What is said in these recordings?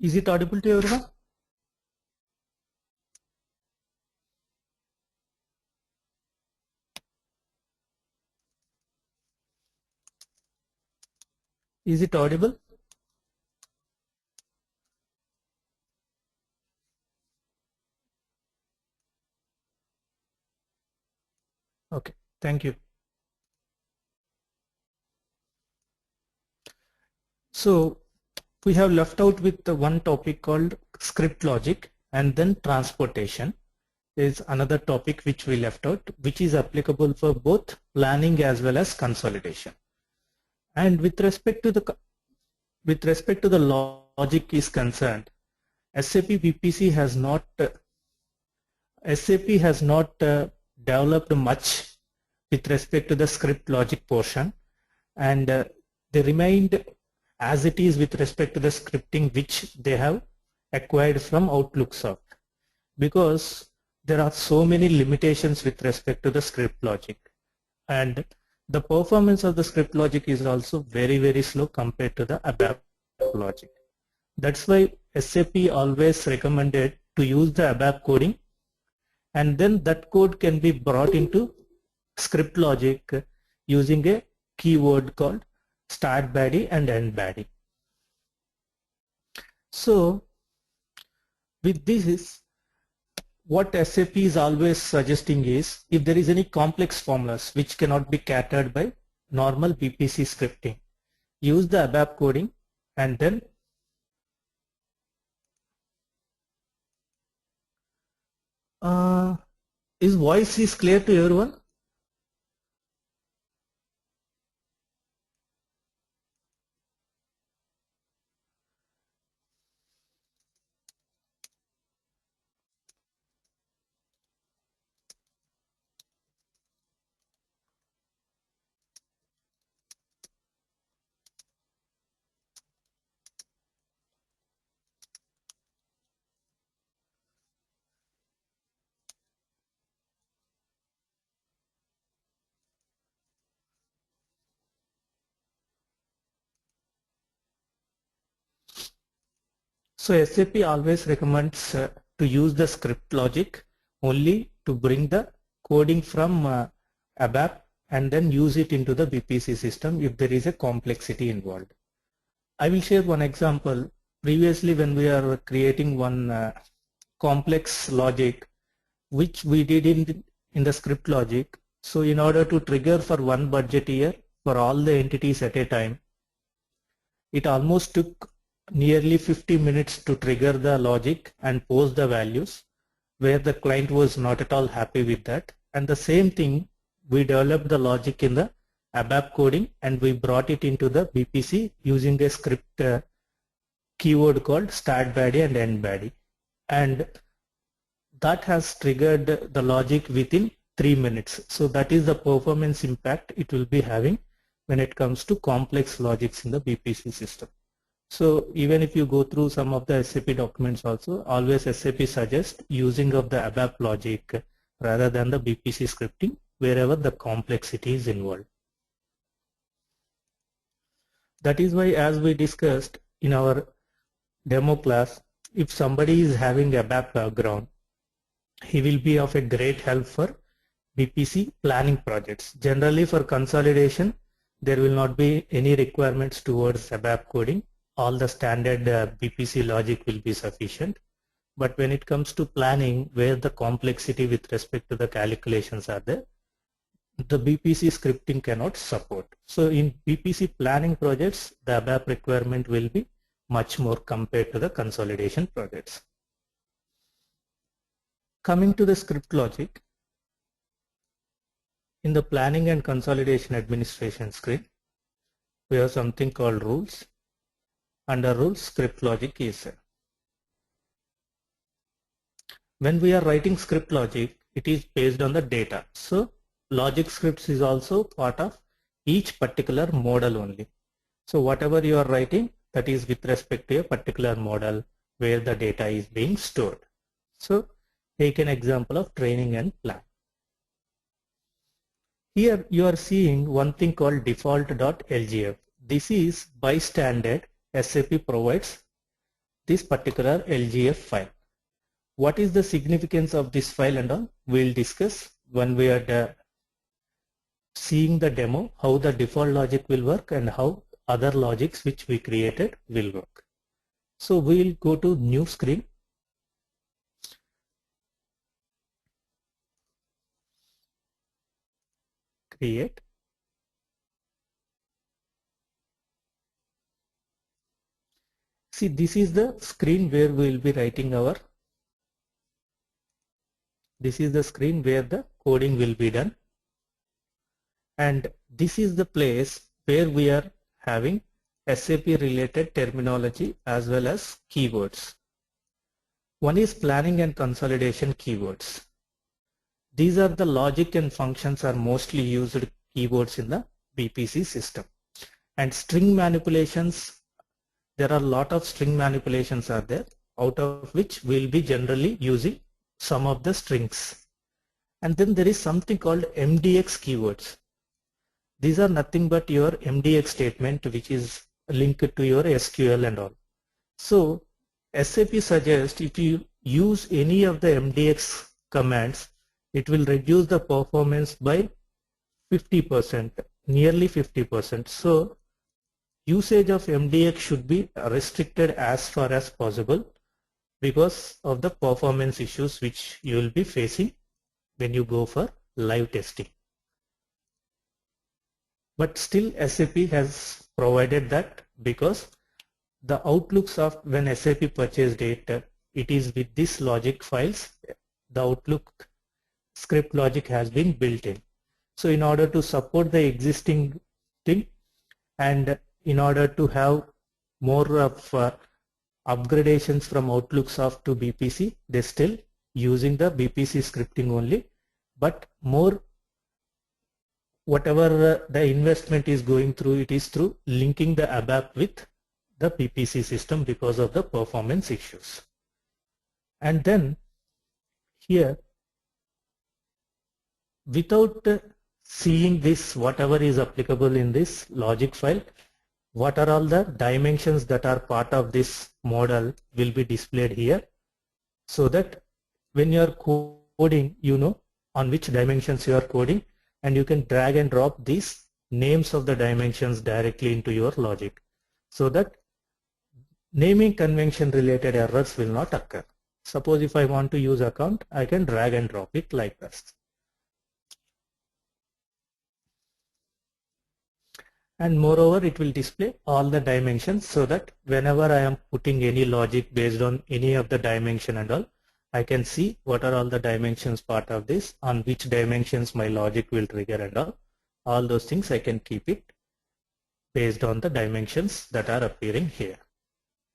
Is it audible to everyone? Is it audible? Okay, thank you. So we have left out with the one topic called script logic, and then transportation is another topic which we left out, which is applicable for both planning as well as consolidation. And with respect to the logic is concerned, SAP BPC has not developed much with respect to the script logic portion, and they remained as it is with respect to the scripting which they have acquired from Outlook Soft, because there are so many limitations with respect to the script logic, and the performance of the script logic is also very slow compared to the ABAP logic. That's why SAP always recommended to use the ABAP coding, and then that code can be brought into script logic using a keyword called start body and end body. So with this, what SAP is always suggesting is, if there is any complex formulas which cannot be catered by normal BPC scripting, use the ABAP coding, and then is voice is clear to everyone? So SAP always recommends to use the script logic only to bring the coding from ABAP and then use it into the BPC system if there is a complexity involved. I will share one example. Previously, when we are creating one complex logic, which we did in the script logic. So in order to trigger for one budget year for all the entities at a time, it almost took nearly 50 minutes to trigger the logic and post the values, where the client was not at all happy with that. And the same thing, we developed the logic in the ABAP coding and we brought it into the BPC using a script keyword called start body and end body, and that has triggered the logic within 3 minutes. So that is the performance impact it will be having when it comes to complex logics in the BPC system. So even if you go through some of the SAP documents also, always SAP suggests using of the ABAP logic rather than the BPC scripting wherever the complexity is involved. That is why, as we discussed in our demo class, if somebody is having ABAP background, he will be of a great help for BPC planning projects. Generally for consolidation, there will not be any requirements towards ABAP coding. All the standard BPC logic will be sufficient. But when it comes to planning, where the complexity with respect to the calculations are there, the BPC scripting cannot support. So in BPC planning projects, the ABAP requirement will be much more compared to the consolidation projects. Coming to the script logic, in the planning and consolidation administration screen, we have something called rules. Under rules, script logic is there. When we are writing script logic, it is based on the data. So logic scripts is also part of each particular model only. So whatever you are writing, that is with respect to a particular model where the data is being stored. So take an example of training and plan. Here you are seeing one thing called default.lgf. This is by standard SAP provides this particular LGF file. What is the significance of this file and all? We'll discuss when we are seeing the demo, how the default logic will work and how other logics which we created will work. So we'll go to new screen. Create. See, this is the screen where we will be writing our, this is the screen where the coding will be done. And this is the place where we are having SAP related terminology as well as keywords. One is planning and consolidation keywords. These are the logic and functions are mostly used keywords in the BPC system. And string manipulations, there are a lot of string manipulations are there, out of which we'll be generally using some of the strings. And then there is something called MDX keywords. These are nothing but your MDX statement which is linked to your SQL and all. So SAP suggests if you use any of the MDX commands, it will reduce the performance by 50%, nearly 50%. So usage of MDX should be restricted as far as possible because of the performance issues which you will be facing when you go for live testing. But still SAP has provided that because the outlooks of when SAP purchased it, it is with this logic files, the Outlook script logic has been built in. So in order to support the existing thing and in order to have more of upgradations from Outlook Soft to BPC, they're still using the BPC scripting only, but more whatever the investment is going through, it is through linking the ABAP with the BPC system because of the performance issues. And then here, without seeing this, whatever is applicable in this logic file, what are all the dimensions that are part of this model will be displayed here, so that when you are coding, you know on which dimensions you are coding, and you can drag and drop these names of the dimensions directly into your logic, so that naming convention related errors will not occur. Suppose if I want to use account, I can drag and drop it like this. And moreover, it will display all the dimensions so that whenever I am putting any logic based on any of the dimension and all, I can see what are all the dimensions part of this, on which dimensions my logic will trigger and all those things I can keep it based on the dimensions that are appearing here.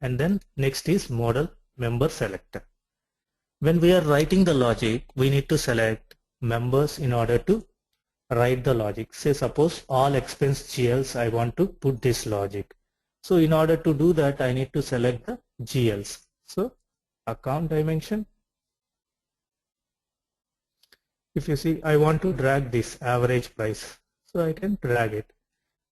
And then next is model member selector. When we are writing the logic, we need to select members in order to write the logic. Say suppose all expense GLs I want to put this logic. So in order to do that, I need to select the GLs. So account dimension. If you see, I want to drag this average price, so I can drag it.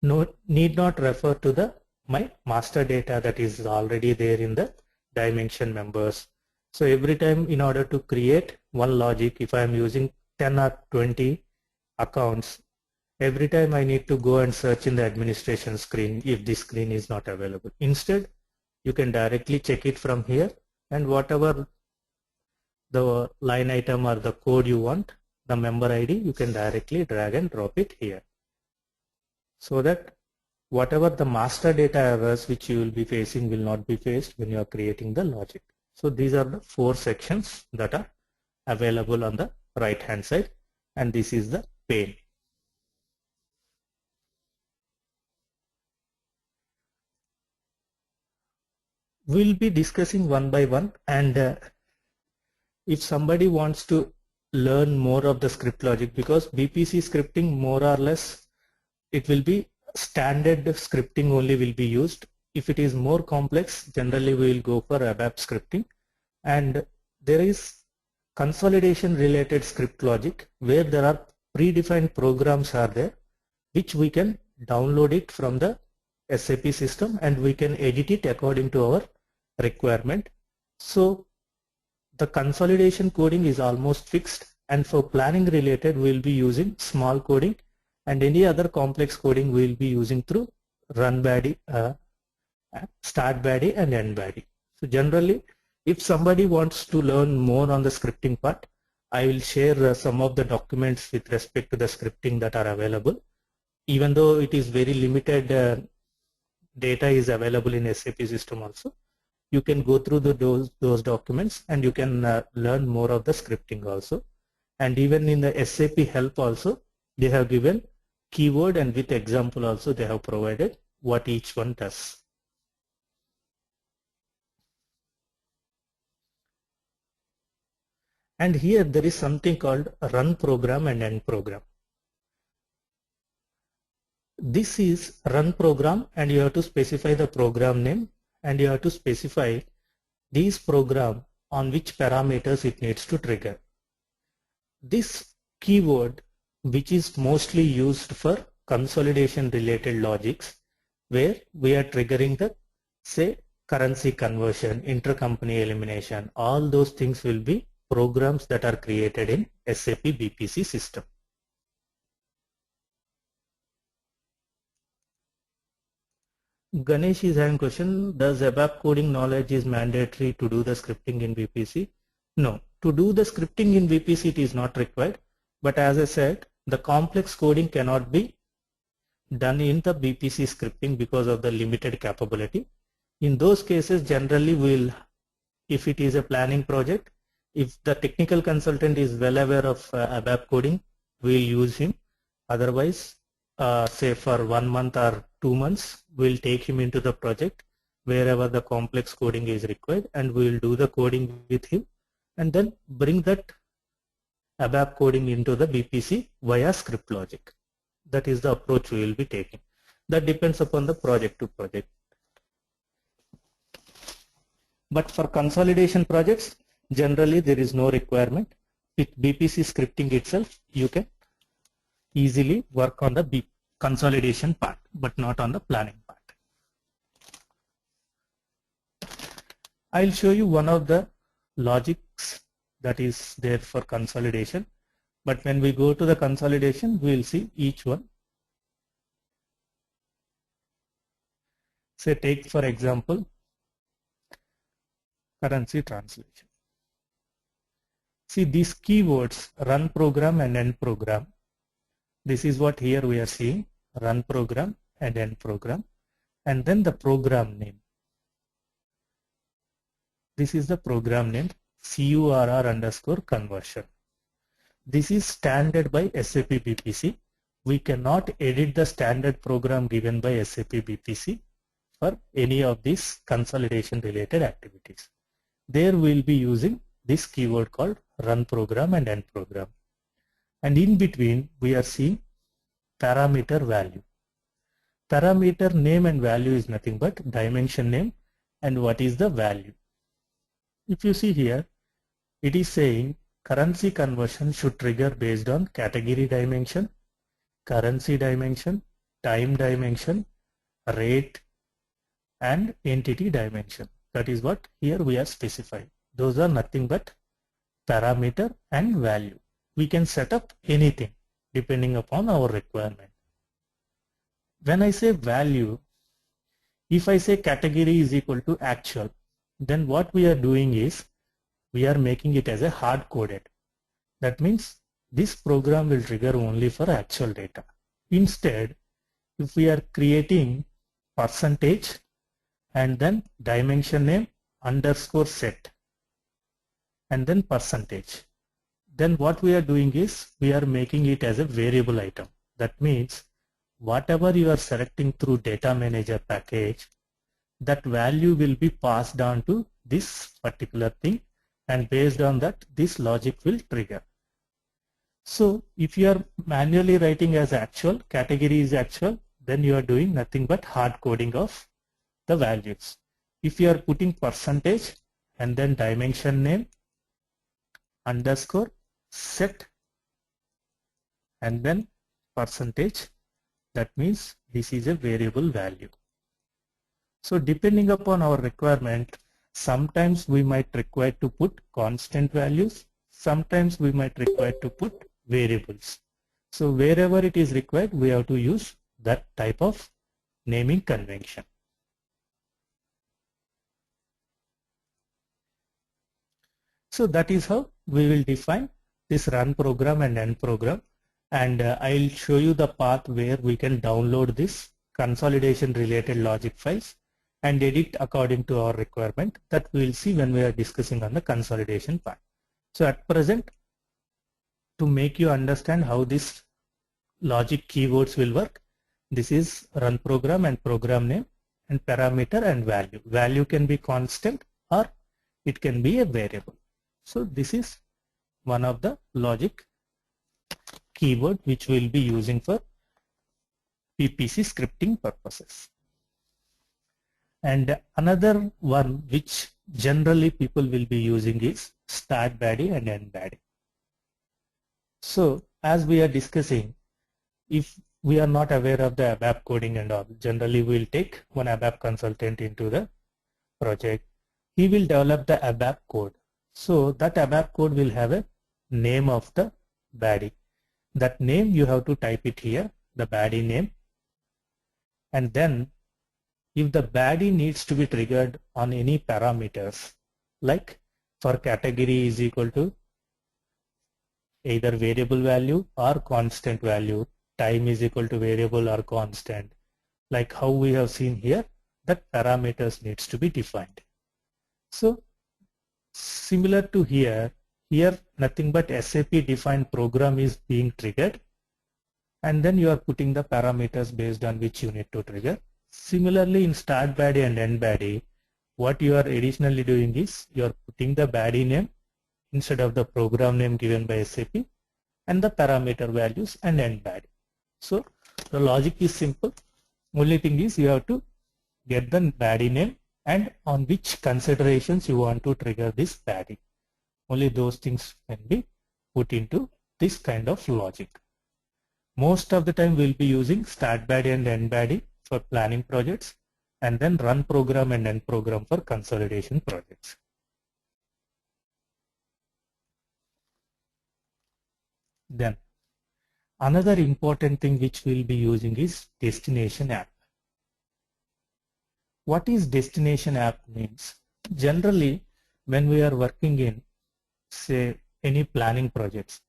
No need not refer to my master data that is already there in the dimension members. So every time in order to create one logic, if I am using 10 or 20 accounts, every time I need to go and search in the administration screen if this screen is not available. Instead, you can directly check it from here, and whatever the line item or the code you want, the member ID, you can directly drag and drop it here, so that whatever the master data errors which you will be facing will not be faced when you are creating the logic. So these are the 4 sections that are available on the right hand side, and this is the pane. We'll be discussing one by one, and if somebody wants to learn more of the script logic, because BPC scripting more or less it will be standard scripting only will be used. If it is more complex, generally we will go for ABAP scripting, and there is consolidation related script logic where there are predefined programs are there which we can download it from the SAP system and we can edit it according to our requirement. So the consolidation coding is almost fixed, and for planning related we will be using small coding, and any other complex coding we will be using through run body, start body and end body. So generally, if somebody wants to learn more on the scripting part, I will share some of the documents with respect to the scripting that are available. Even though it is very limited data is available in SAP system also, you can go through those documents and you can learn more of the scripting also. And even in the SAP help also, they have given keyword, and with example also they have provided what each one does. And here there is something called run program and end program. This is run program, and you have to specify the program name, and you have to specify these program on which parameters it needs to trigger. This keyword, which is mostly used for consolidation related logics, where we are triggering the, say, currency conversion, intercompany elimination, all those things will be programs that are created in SAP BPC system. Ganesh is having a question, does ABAP coding knowledge is mandatory to do the scripting in BPC? No, to do the scripting in BPC it is not required, but as I said, the complex coding cannot be done in the BPC scripting because of the limited capability. In those cases, generally we'll, if it is a planning project, if the technical consultant is well aware of ABAP coding, we'll use him. Otherwise, say for 1 month or 2 months, we'll take him into the project wherever the complex coding is required, and we'll do the coding with him and then bring that ABAP coding into the BPC via script logic. That is the approach we will be taking. That depends upon the project to project. But for consolidation projects, generally there is no requirement. With BPC scripting itself, you can easily work on the consolidation part, but not on the planning part. I'll show you one of the logics that is there for consolidation. But when we go to the consolidation, we will see each one. Say take for example, currency translation. See these keywords, run program and end program. This is what here we are seeing, run program and end program, and then the program name. This is the program name, CURR_conversion. This is standard by SAP BPC. We cannot edit the standard program given by SAP BPC for any of these consolidation related activities. There we will be using this keyword called run program and end program. And in between we are seeing parameter value. Parameter name and value is nothing but dimension name and what is the value. If you see here, it is saying currency conversion should trigger based on category dimension, currency dimension, time dimension, rate and entity dimension. That is what here we are specifying. Those are nothing but parameter and value. We can set up anything depending upon our requirement. When I say value, if I say category is equal to actual, then what we are doing is we are making it as a hard coded. That means this program will trigger only for actual data. Instead, if we are creating percentage and then dimension name underscore set and then percentage, then what we are doing is we are making it as a variable item. That means whatever you are selecting through data manager package, that value will be passed on to this particular thing, and based on that this logic will trigger. So if you are manually writing as actual, category is actual, then you are doing nothing but hard coding of the values. If you are putting percentage and then dimension name underscore set and then percentage, that means this is a variable value. So depending upon our requirement, sometimes we might require to put constant values, sometimes we might require to put variables. So wherever it is required, we have to use that type of naming convention. So that is how we will define this run program and end program, and I'll show you the path where we can download this consolidation related logic files and edit according to our requirement. That we will see when we are discussing on the consolidation part. So at present, to make you understand how this logic keywords will work, this is run program and program name and parameter and value. Value can be constant or it can be a variable. So this is one of the logic keyword which we will be using for BPC scripting purposes. And another one which generally people will be using is start body and end body. So as we are discussing, if we are not aware of the ABAP coding and all, generally we will take one ABAP consultant into the project. He will develop the ABAP code. So that ABAP code will have a name of the body. That name you have to type it here, the body name. And then if the body needs to be triggered on any parameters, like for category is equal to either variable value or constant value, time is equal to variable or constant, like how we have seen here, that parameters needs to be defined. So similar to here nothing but SAP defined program is being triggered, and then you are putting the parameters based on which you need to trigger. Similarly in start body and end body, what you are additionally doing is you are putting the body name instead of the program name given by SAP and the parameter values and end body. So the logic is simple. Only thing is you have to get the body name and on which considerations you want to trigger this body. Only those things can be put into this kind of logic. Most of the time we'll be using start body and end body for planning projects, and then run program and end program for consolidation projects. Then another important thing which we'll be using is destination app. What is destination app means? Generally when we are working in say any planning projects,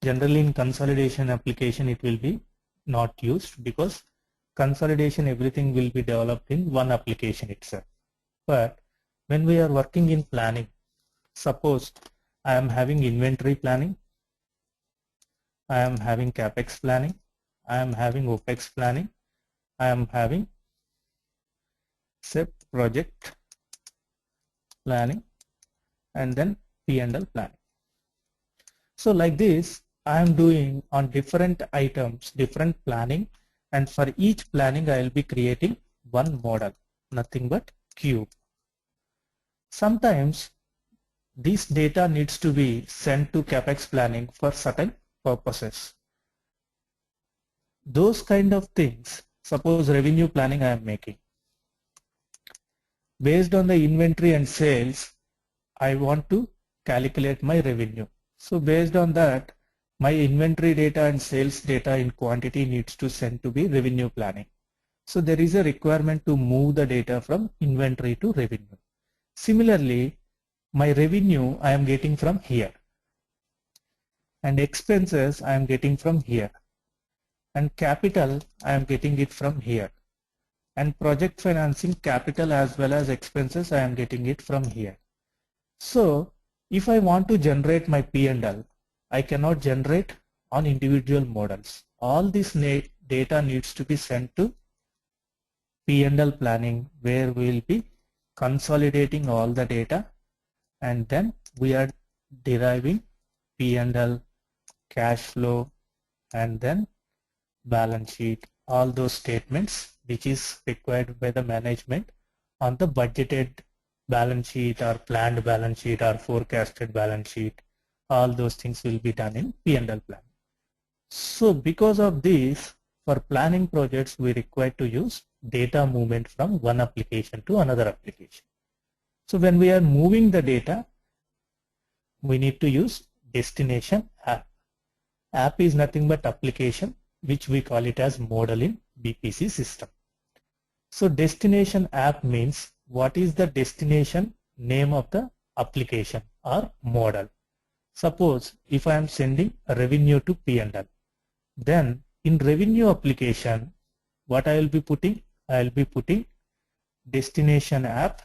generally in consolidation application it will be not used, because consolidation everything will be developed in one application itself. But when we are working in planning, suppose I am having inventory planning, I am having capex planning, I am having opex planning, I am having say project planning, and then P&L planning. So like this I am doing on different items, different planning, and for each planning I will be creating one model, nothing but cube. Sometimes this data needs to be sent to capex planning for certain purposes. Those kind of things, suppose revenue planning I am making. Based on the inventory and sales, I want to calculate my revenue. So based on that, my inventory data and sales data in quantity needs to send to be revenue planning. So there is a requirement to move the data from inventory to revenue. Similarly, my revenue I am getting from here, and expenses I am getting from here, and capital I am getting it from here, and project financing capital as well as expenses I am getting it from here. So if I want to generate my P&L, I cannot generate on individual models. All this data needs to be sent to P&L planning, where we will be consolidating all the data, and then we are deriving P&L, cash flow, and then balance sheet, all those statements which is required by the management on the budgeted balance sheet or planned balance sheet or forecasted balance sheet. All those things will be done in P&L plan. So because of this, for planning projects we require to use data movement from one application to another application. So when we are moving the data, we need to use destination app. App is nothing but application, which we call it as model in BPC system. So destination app means what is the destination name of the application or model. Suppose if I am sending a revenue to P&L, then in revenue application, what I will be putting? I will be putting destination app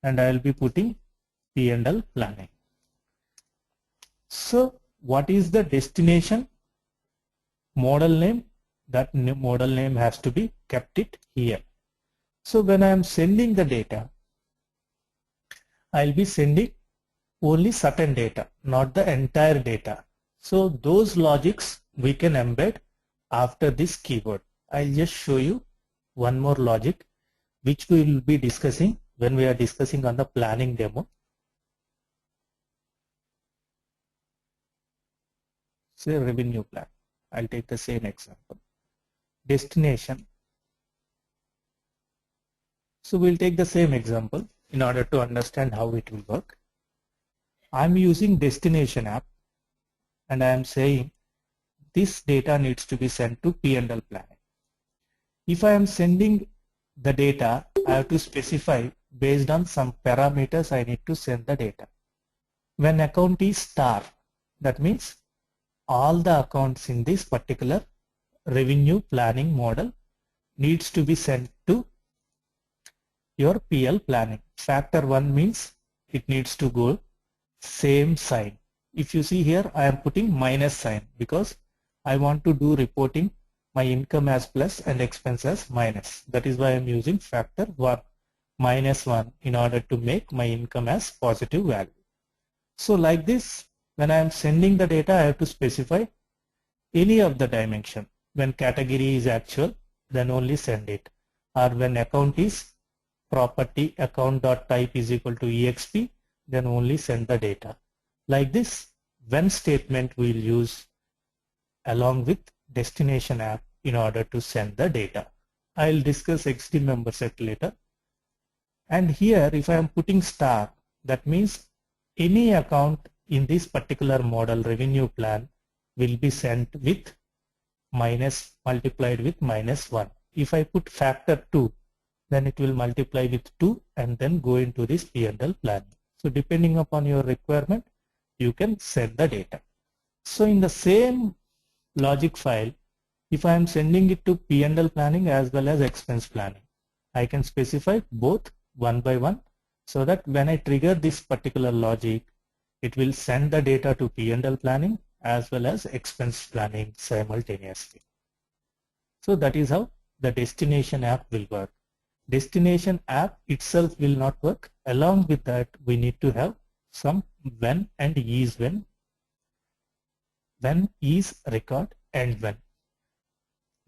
and I will be putting P&L planning. So what is the destination model name? That model name has to be kept it here. So when I am sending the data, I will be sending only certain data, not the entire data. So those logics we can embed after this keyword. I'll just show you one more logic which we will be discussing when we are discussing on the planning demo. Say revenue plan. I'll take the same example. Destination. So we'll take the same example in order to understand how it will work. I'm using destination app and I am saying this data needs to be sent to P&L planning. If I am sending the data, I have to specify based on some parameters I need to send the data. When account is star, that means all the accounts in this particular revenue planning model needs to be sent to your PL planning. Factor 1 means it needs to go same sign. If you see here, I am putting minus sign because I want to do reporting my income as plus and expense as minus. That is why I am using factor 1 minus 1 in order to make my income as positive value. So like this, when I am sending the data, I have to specify any of the dimension. When category is actual, then only send it. Or when account is property account.type is equal to exp, then only send the data. Like this, when statement we will use along with destination app in order to send the data. I will discuss XD member set later. And here if I am putting star, that means any account in this particular model revenue plan will be sent with minus multiplied with minus 1. If I put factor 2, then it will multiply with 2 and then go into this P&L plan. So depending upon your requirement, you can send the data. So in the same logic file, if I am sending it to P&L planning as well as expense planning, I can specify both one by one so that when I trigger this particular logic, it will send the data to P&L planning as well as expense planning simultaneously. So that is how the destination app will work. Destination app itself will not work. Along with that, we need to have some when and is when. When is record and when.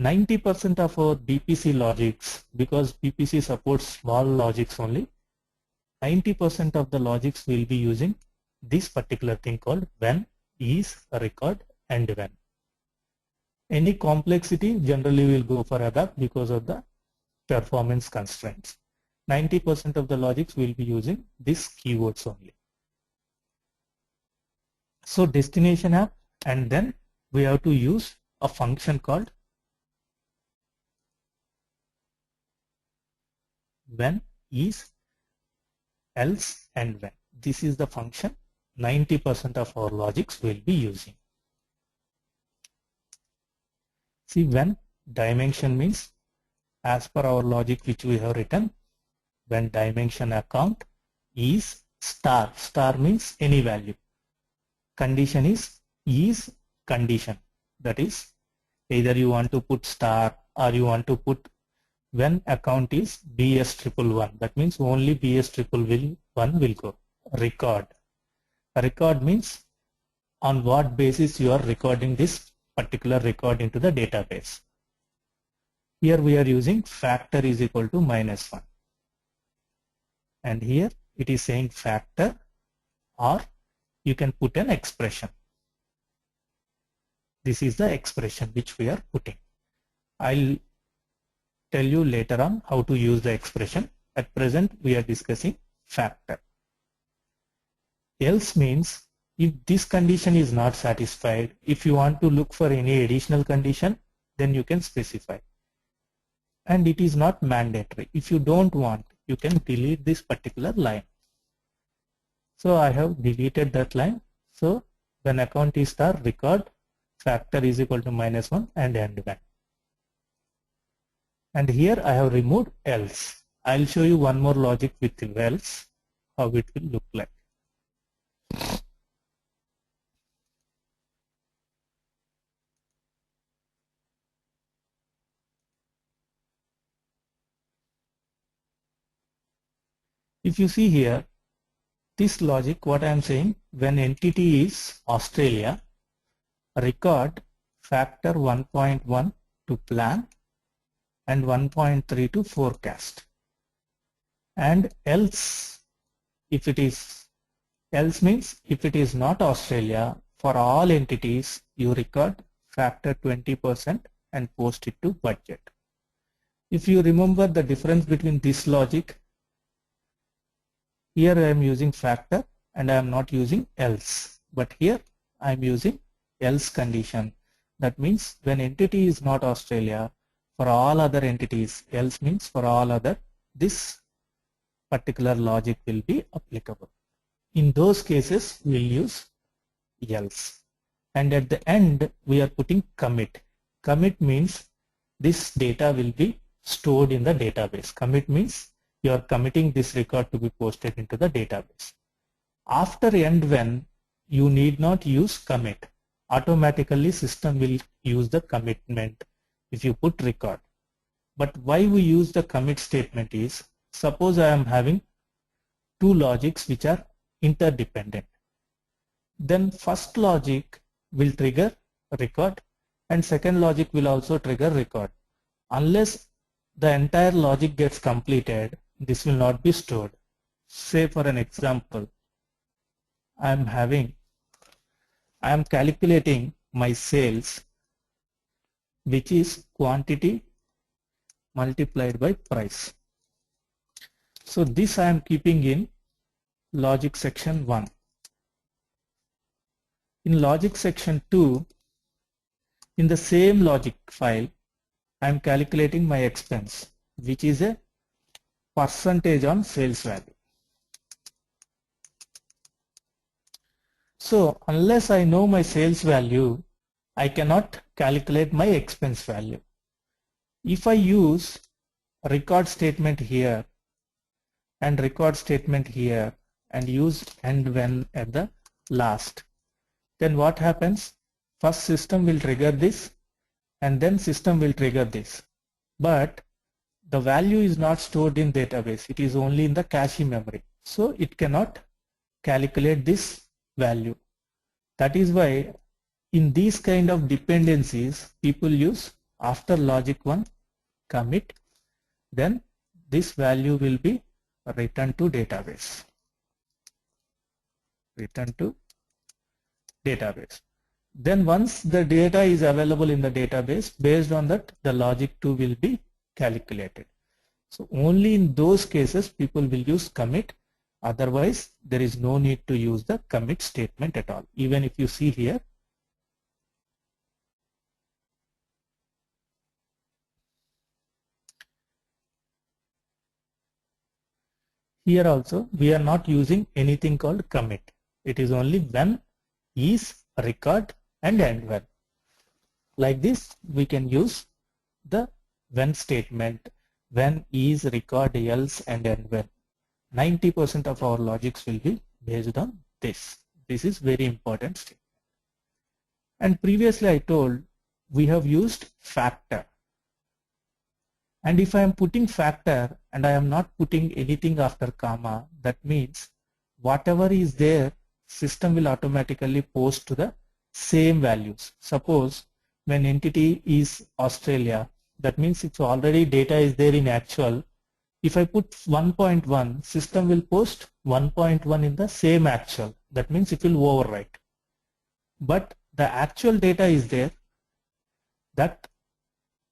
90% of our BPC logics, because BPC supports small logics only, 90% of the logics will be using this particular thing called when is record and when. Any complexity generally will go for ABAP because of the performance constraints. 90% of the logics will be using these keywords only. So destination app, and then we have to use a function called when is else and when. This is the function 90% of our logics will be using. See, when dimension means as per our logic which we have written, when dimension account is star. Star means any value. Condition is condition. That is either you want to put star or you want to put when account is BS111. That means only BS111 will go. Record. Record means on what basis you are recording this particular record into the database. Here we are using factor is equal to minus 1. And here it is saying factor, or you can put an expression. This is the expression which we are putting. I'll tell you later on how to use the expression. At present, we are discussing factor. Else means if this condition is not satisfied, if you want to look for any additional condition, then you can specify. And it is not mandatory. If you don't want, you can delete this particular line. So I have deleted that line. So when account is star, record factor is equal to -1 and end when. And here I have removed else. I'll show you one more logic with else, how it will look like. If you see here, this logic, what I am saying, when entity is Australia, record factor 1.1 to plan and 1.3 to forecast. And else, if it is, else means if it is not Australia, for all entities, you record factor 20% and post it to budget. If you remember the difference between this logic, here I am using factor and I am not using else, but here I am using else condition. That means when entity is not Australia, for all other entities, else means for all other, this particular logic will be applicable. In those cases, we will use else. And at the end, we are putting commit. Commit means this data will be stored in the database. Commit means you are committing this record to be posted into the database. After end when, you need not use commit. Automatically system will use the commitment if you put record. But why we use the commit statement is, suppose I am having two logics which are interdependent. Then first logic will trigger record and second logic will also trigger record. Unless the entire logic gets completed, this will not be stored. Say for an example, I am calculating my sales, which is quantity multiplied by price. So this I am keeping in logic section 1. In logic section 2, in the same logic file, I am calculating my expense, which is a percentage on sales value. So unless I know my sales value, I cannot calculate my expense value. If I use record statement here and record statement here and use end when at the last, then what happens? First system will trigger this and then system will trigger this. But the value is not stored in database. It is only in the cache memory. So it cannot calculate this value. That is why in these kind of dependencies, people use after logic 1 commit, then this value will be returned to database. Return to database. Then once the data is available in the database, based on that the logic 2 will be calculated. So only in those cases people will use commit. Otherwise there is no need to use the commit statement at all. Even if you see here, here also we are not using anything called commit. It is only when, is, record and end when. Like this we can use the when statement, when, is, record, else and end when. 90% of our logics will be based on this. This is very important statement. And previously I told we have used factor. And if I am putting factor and I am not putting anything after comma, that means whatever is there, system will automatically post to the same values. Suppose when entity is Australia, that means it's already data is there in actual. If I put 1.1, system will post 1.1 in the same actual. That means it will overwrite. But the actual data is there, that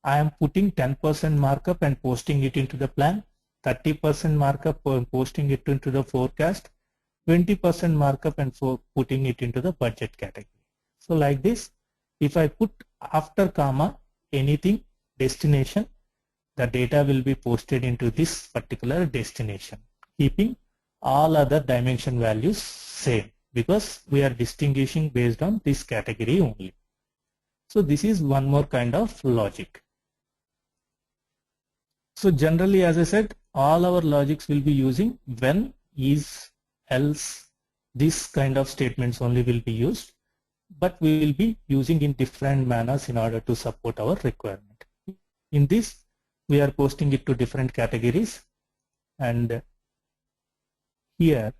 I am putting 10% markup and posting it into the plan. 30% markup for posting it into the forecast, 20% markup and for putting it into the budget category. So like this, if I put after comma anything destination, the data will be posted into this particular destination, keeping all other dimension values same, because we are distinguishing based on this category only. So this is one more kind of logic. So generally, as I said, all our logics will be using when, is, else, this kind of statements only will be used, but we will be using in different manners in order to support our requirement. In this, we are posting it to different categories, and here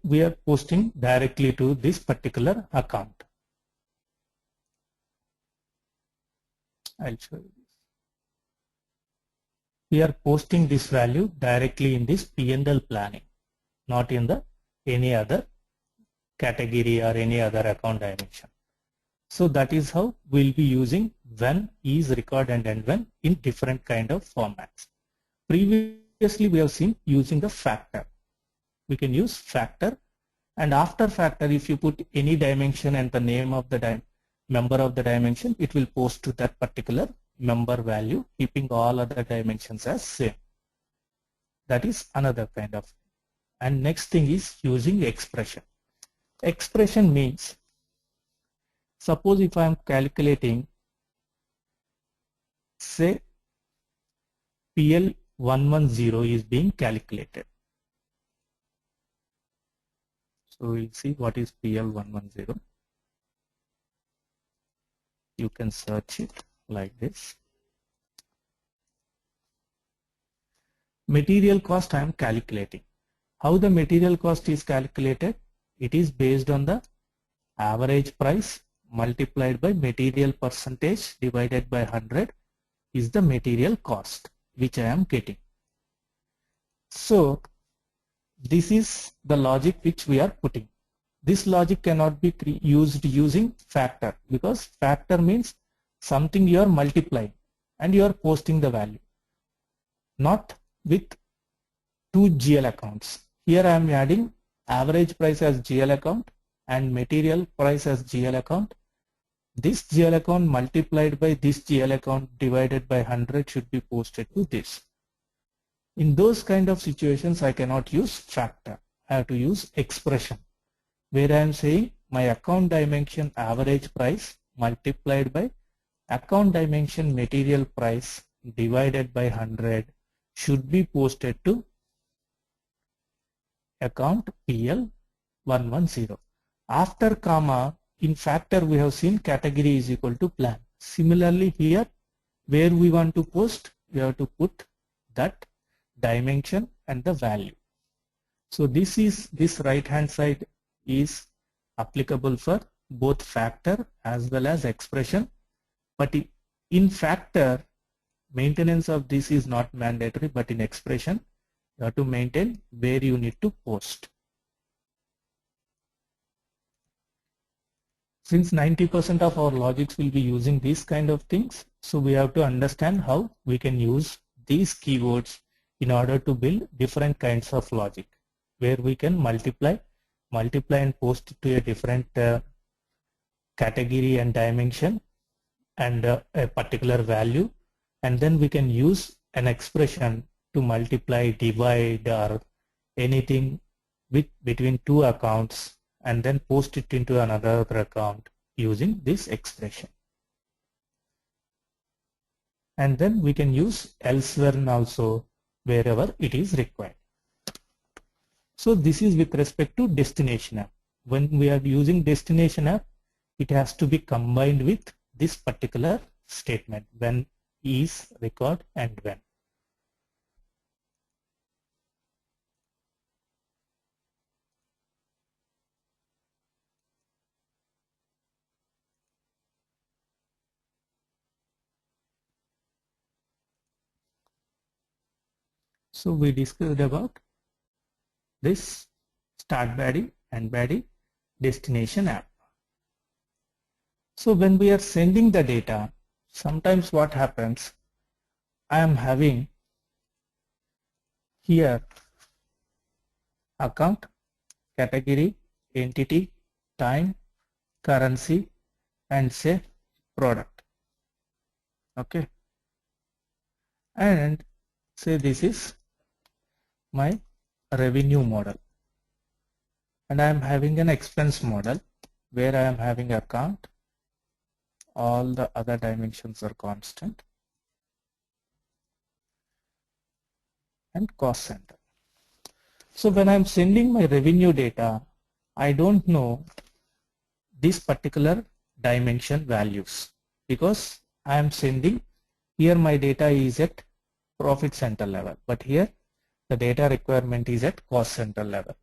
we are posting directly to this particular account. I'll show you this. We are posting this value directly in this P&L planning, not in the any other category or any other account dimension. So that is how we'll be using when, is, record and end when in different kind of formats. Previously we have seen using the factor. We can use factor, and after factor if you put any dimension and the name of the member of the dimension, it will post to that particular member value, keeping all other dimensions as same. That is another kind of. And next thing is using expression. Expression means, suppose if I am calculating, say PL110 is being calculated. So we'll see what is PL110. You can search it like this. Material cost I am calculating. How the material cost is calculated? It is based on the average price multiplied by material percentage divided by 100 is the material cost which I am getting. So this is the logic which we are putting. This logic cannot be used using factor, because factor means something you are multiplying and you are posting the value, not with two GL accounts. Here I am adding average price as GL account and material price as GL account. This GL account multiplied by this GL account divided by 100 should be posted to this. In those kind of situations, I cannot use factor. I have to use expression, where I am saying my account dimension average price multiplied by account dimension material price divided by 100 should be posted to account PL110. After comma, in factor we have seen category is equal to plan. Similarly here, where we want to post, we have to put that dimension and the value. So this right hand side is applicable for both factor as well as expression, but in factor maintenance of this is not mandatory, but in expression you have to maintain where you need to post. Since 90% of our logics will be using these kind of things, so we have to understand how we can use these keywords in order to build different kinds of logic, where we can multiply and post it to a different category and dimension and a particular value, and then we can use an expression to multiply, divide or anything between two accounts and then post it into another account using this expression. And then we can use elsewhere also wherever it is required. So this is with respect to destination app. When we are using destination app, it has to be combined with this particular statement, when, is, record and when. So we discussed about this start body, end body, destination app. So when we are sending the data, sometimes what happens, I am having here account, category, entity, time, currency, and say product. Okay. And say this is my revenue model. And I am having an expense model where I am having account. All the other dimensions are constant. And cost center. So when I'm sending my revenue data, I don't know this particular dimension values because I am sending here my data is at profit center level, but here the data requirement is at cost center level.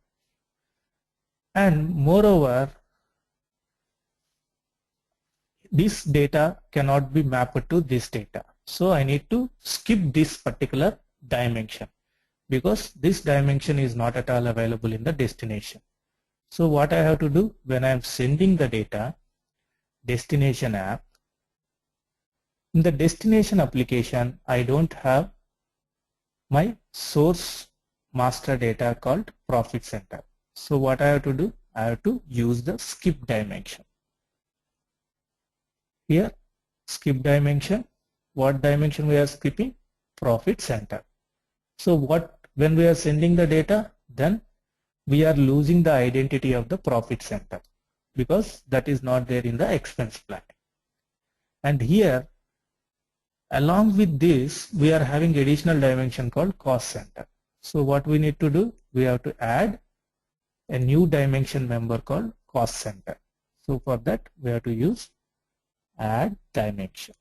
And moreover, this data cannot be mapped to this data. So I need to skip this particular dimension because this dimension is not at all available in the destination. So what I have to do when I am sending the data, destination app, in the destination application, I don't have my source master data called profit center. So what I have to do, I have to use the skip dimension. Here, skip dimension, what dimension we are skipping? Profit center. So when we are sending the data, then we are losing the identity of the profit center because that is not there in the expense plan. And here, along with this, we are having additional dimension called cost center. So what we need to do, we have to add a new dimension member called cost center. So for that, we have to use add dimension.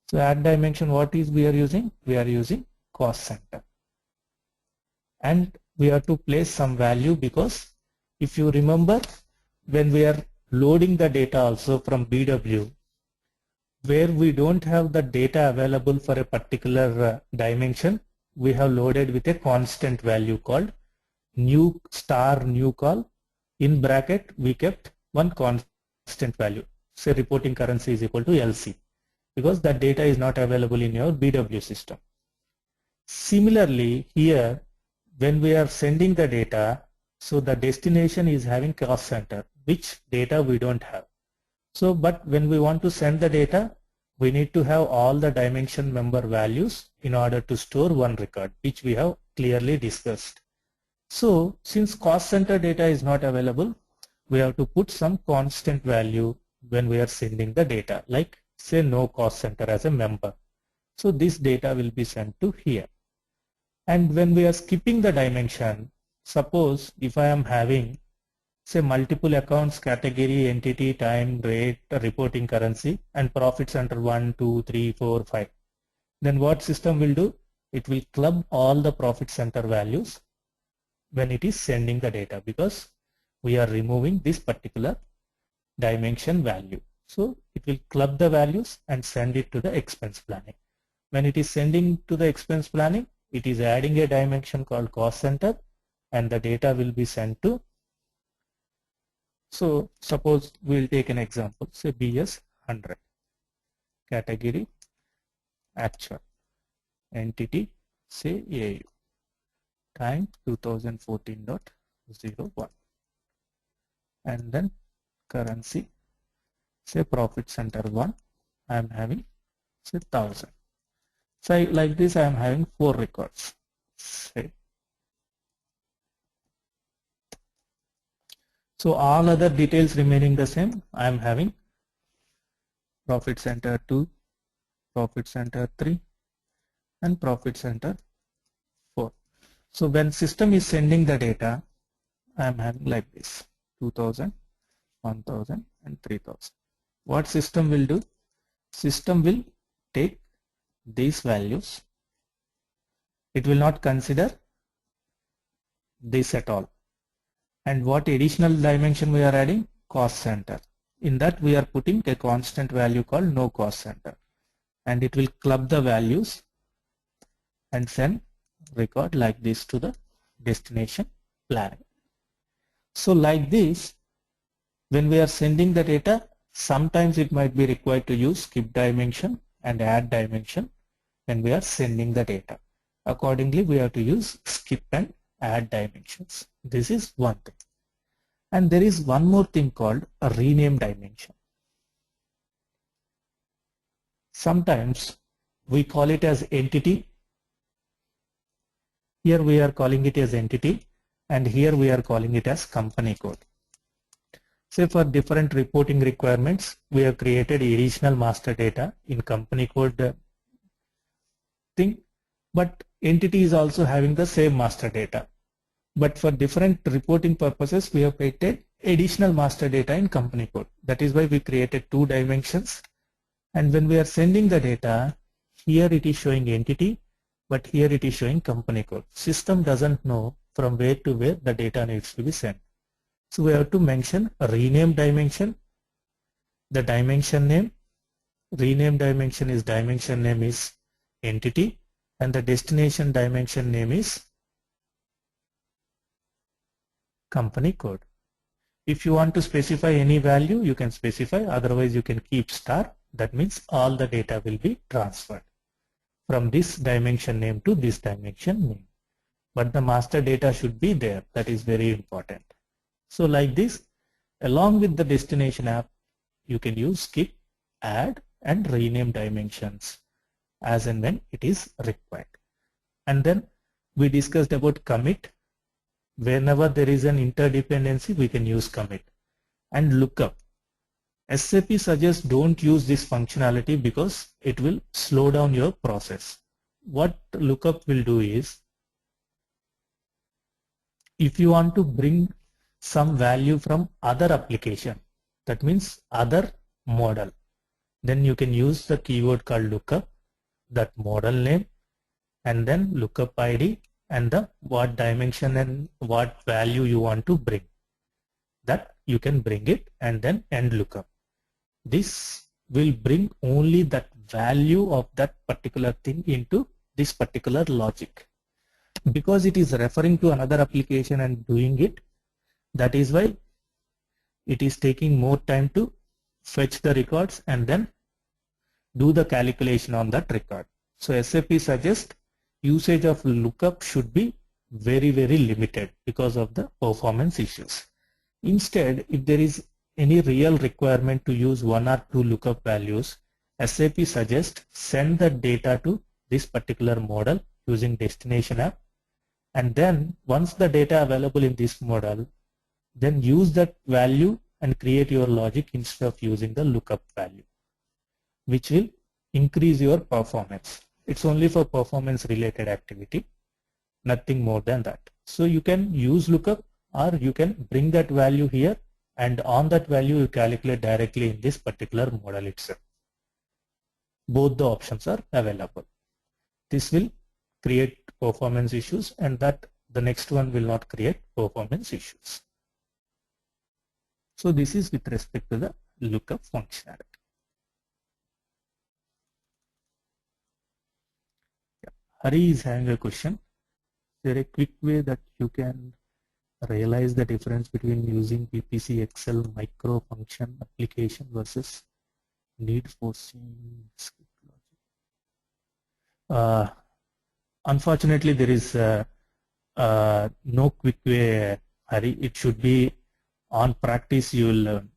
So add dimension, what is we are using? We are using cost center. And we have to place some value because if you remember, when we are loading the data also from BW, where we don't have the data available for a particular dimension, we have loaded with a constant value called new star new call. In bracket, we kept one constant value. Say reporting currency is equal to LC because that data is not available in your BW system. Similarly, here when we are sending the data, so the destination is having cost center, which data we don't have. So, but when we want to send the data, we need to have all the dimension member values in order to store one record, which we have clearly discussed. So, since cost center data is not available, we have to put some constant value when we are sending the data, like say no cost center as a member. So this data will be sent to here. And when we are skipping the dimension, suppose if I am having say multiple accounts, category, entity, time, rate, reporting currency, and profit center 1, 2, 3, 4, 5. Then what system will do? It will club all the profit center values when it is sending the data because we are removing this particular dimension value. So it will club the values and send it to the expense planning. When it is sending to the expense planning, it is adding a dimension called cost center and the data will be sent to. So suppose we will take an example, say BS 100, category actual, entity say AU, time 2014.01, and then currency say profit center 1, I am having say 1000. So like this I am having 4 records. Say. So all other details remaining the same. I am having profit center 2, profit center 3 and profit center 4. So when system is sending the data, I am having like this 2000, 1000 and 3000. What system will do? System will take these values. It will not consider this at all. And what additional dimension we are adding? Cost center. In that we are putting a constant value called no cost center. And it will club the values and send record like this to the destination planning. So like this, when we are sending the data, sometimes it might be required to use skip dimension and add dimension when we are sending the data. Accordingly, we have to use skip and add dimensions. This is one thing. And there is one more thing called a rename dimension. Sometimes we call it as entity. Here we are calling it as entity, and here we are calling it as company code. Say for different reporting requirements, we have created additional master data in company code thing, but entity is also having the same master data. But for different reporting purposes, we have created additional master data in company code. That is why we created two dimensions. And when we are sending the data, here it is showing entity, but here it is showing company code. System doesn't know from where to where the data needs to be sent. So we have to mention a rename dimension, the dimension name, rename dimension is dimension name is entity, and the destination dimension name is company code. If you want to specify any value, you can specify, otherwise you can keep star. That means all the data will be transferred from this dimension name to this dimension name. But the master data should be there. That is very important. So like this, along with the destination app, you can use skip, add, and rename dimensions as and when it is required. And then we discussed about commit. Whenever there is an interdependency, we can use commit. And lookup. SAP suggests don't use this functionality because it will slow down your process. What lookup will do is, if you want to bring some value from other application, that means other model, then you can use the keyword called lookup, that model name, and then lookup ID, and the what dimension and what value you want to bring. That you can bring it, and then end lookup. This will bring only that value of that particular thing into this particular logic. Because it is referring to another application and doing it, that is why it is taking more time to fetch the records and then do the calculation on that record. So SAP suggests usage of lookup should be very, very limited because of the performance issues. Instead, if there is any real requirement to use one or two lookup values, SAP suggests send the data to this particular model using destination app, and then once the data available in this model, then use that value and create your logic instead of using the lookup value, which will increase your performance. It's only for performance related activity, nothing more than that. So you can use lookup, or you can bring that value here, and on that value you calculate directly in this particular model itself. Both the options are available. This will create performance issues, and that the next one will not create performance issues. So this is with respect to the lookup functionality. Hari is having a question. Is there a quick way that you can realize the difference between using BPC Excel micro function application versus need foreseen script logic? Unfortunately, there is no quick way, Hari. It should be on practice. You will learn.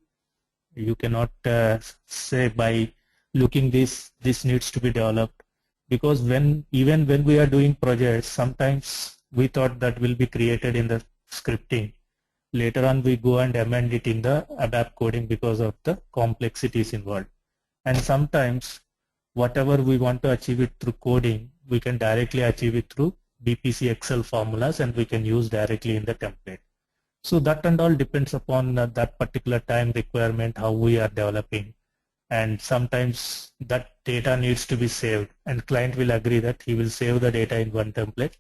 You cannot say by looking this needs to be developed, because even when we are doing projects, sometimes we thought that will be created in the scripting. Later on we go and amend it in the ABAP coding because of the complexities involved. And sometimes whatever we want to achieve it through coding, we can directly achieve it through BPC Excel formulas, and we can use directly in the template. So that and all depends upon that particular time requirement, how we are developing. And sometimes that data needs to be saved, and client will agree that he will save the data in one template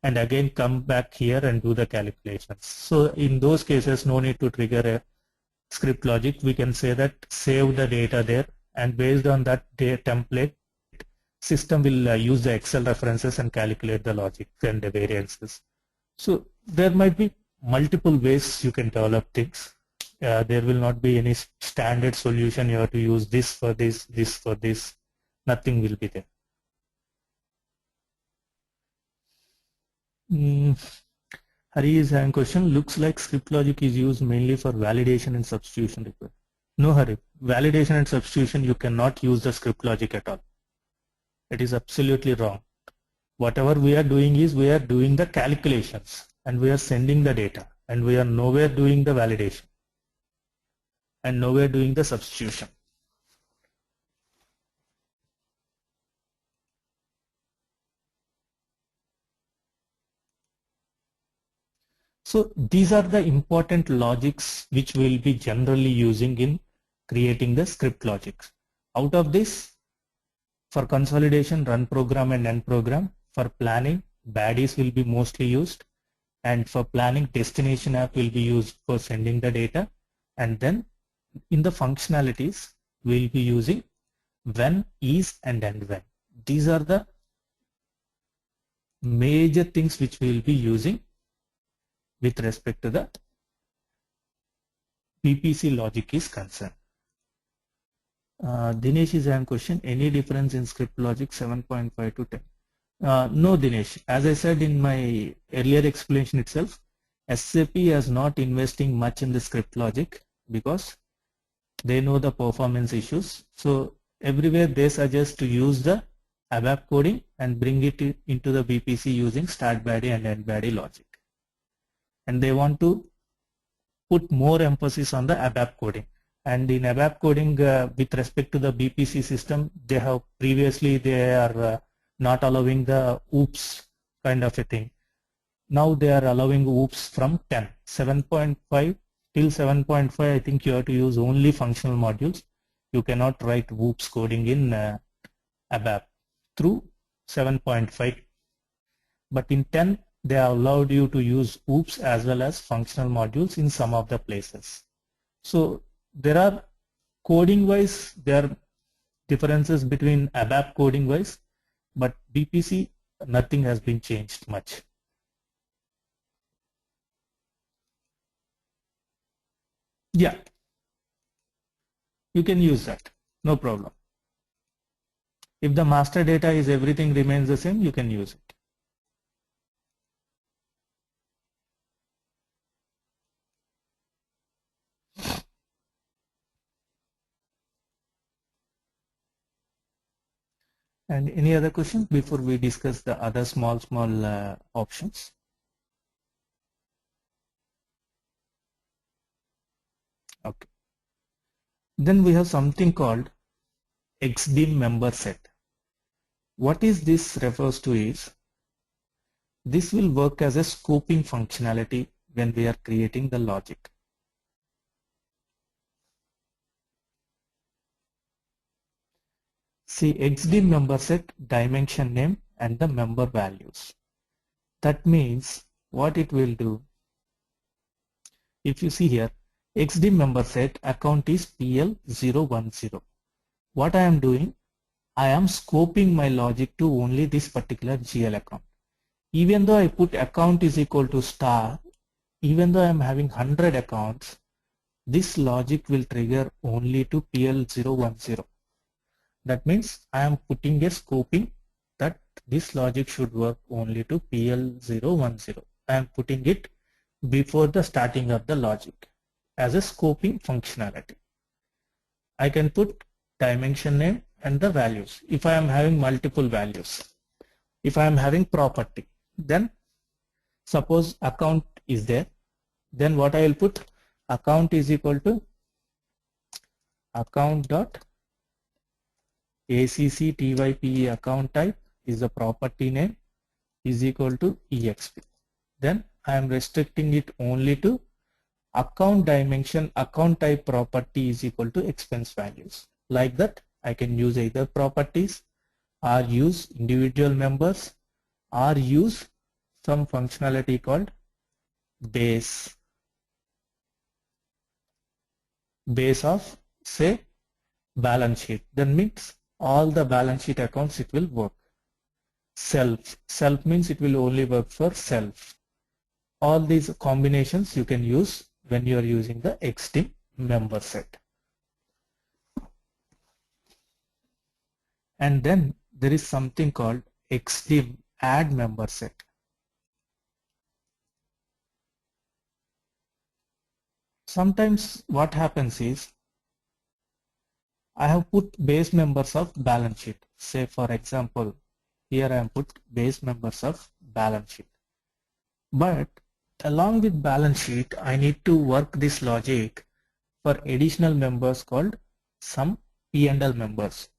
and again come back here and do the calculations. So in those cases, no need to trigger a script logic. We can say that save the data there, and based on that template, system will use the Excel references and calculate the logic and the variances. So there might be multiple ways you can develop things. There will not be any standard solution. You have to use this for this, this for this. Nothing will be there. Hari is having a question. Looks like script logic is used mainly for validation and substitution required. No, Hari. Validation and substitution, you cannot use the script logic at all. It is absolutely wrong. Whatever we are doing is we are doing the calculations and we are sending the data, and we are nowhere doing the validation and nowhere doing the substitution. So these are the important logics which we will be generally using in creating the script logics. Out of this, for consolidation, run program and end program. For planning, baddies will be mostly used, and for planning, destination app will be used for sending the data, and then in the functionalities we will be using when, is, and end when. These are the major things which we will be using with respect to the BPC logic is concerned. Dinesh is having a question. Any difference in script logic 7.5 to 10? No, Dinesh. As I said in my earlier explanation itself, SAP is not investing much in the script logic because they know the performance issues. So everywhere they suggest to use the ABAP coding and bring it into the BPC using start baddie and end baddie logic. And they want to put more emphasis on the ABAP coding. And in ABAP coding, with respect to the BPC system, they have previously they are not allowing the OOPS kind of a thing. Now they are allowing OOPS from 10. 7.5 till 7.5, I think you have to use only functional modules. You cannot write OOPS coding in ABAP through 7.5. But in 10, they have allowed you to use OOPS as well as functional modules in some of the places. So there are coding wise, there are differences between ABAP coding wise, but BPC, nothing has been changed much. Yeah, you can use that, no problem. If the master data is everything remains the same, you can use it. And any other questions before we discuss the other small options? Okay. Then we have something called XDIM member set. What is this refers to is, this will work as a scoping functionality when we are creating the logic. See, XDIM member set, dimension name and the member values. That means what it will do, if you see here, XDIM member set account is PL010. What I am doing, I am scoping my logic to only this particular GL account. Even though I put account is equal to star, even though I am having 100 accounts, this logic will trigger only to PL010. That means I am putting a scoping that this logic should work only to PL010. I am putting it before the starting of the logic as a scoping functionality. I can put dimension name and the values. If I am having multiple values, if I am having property, then suppose account is there, then what I will put, account is equal to account dot ACCTYPE account type is the property name is equal to EXP. Then I am restricting it only to account dimension account type property is equal to expense values. Like that, I can use either properties or use individual members or use some functionality called base of say balance sheet. Then means all the balance sheet accounts it will work. Self means it will only work for self. All these combinations you can use when you are using the XDIM member set. And then there is something called XDIM add member set. Sometimes what happens is I have put base members of balance sheet. Say for example, here I have put base members of balance sheet. But along with balance sheet, I need to work this logic for additional members called some P&L members.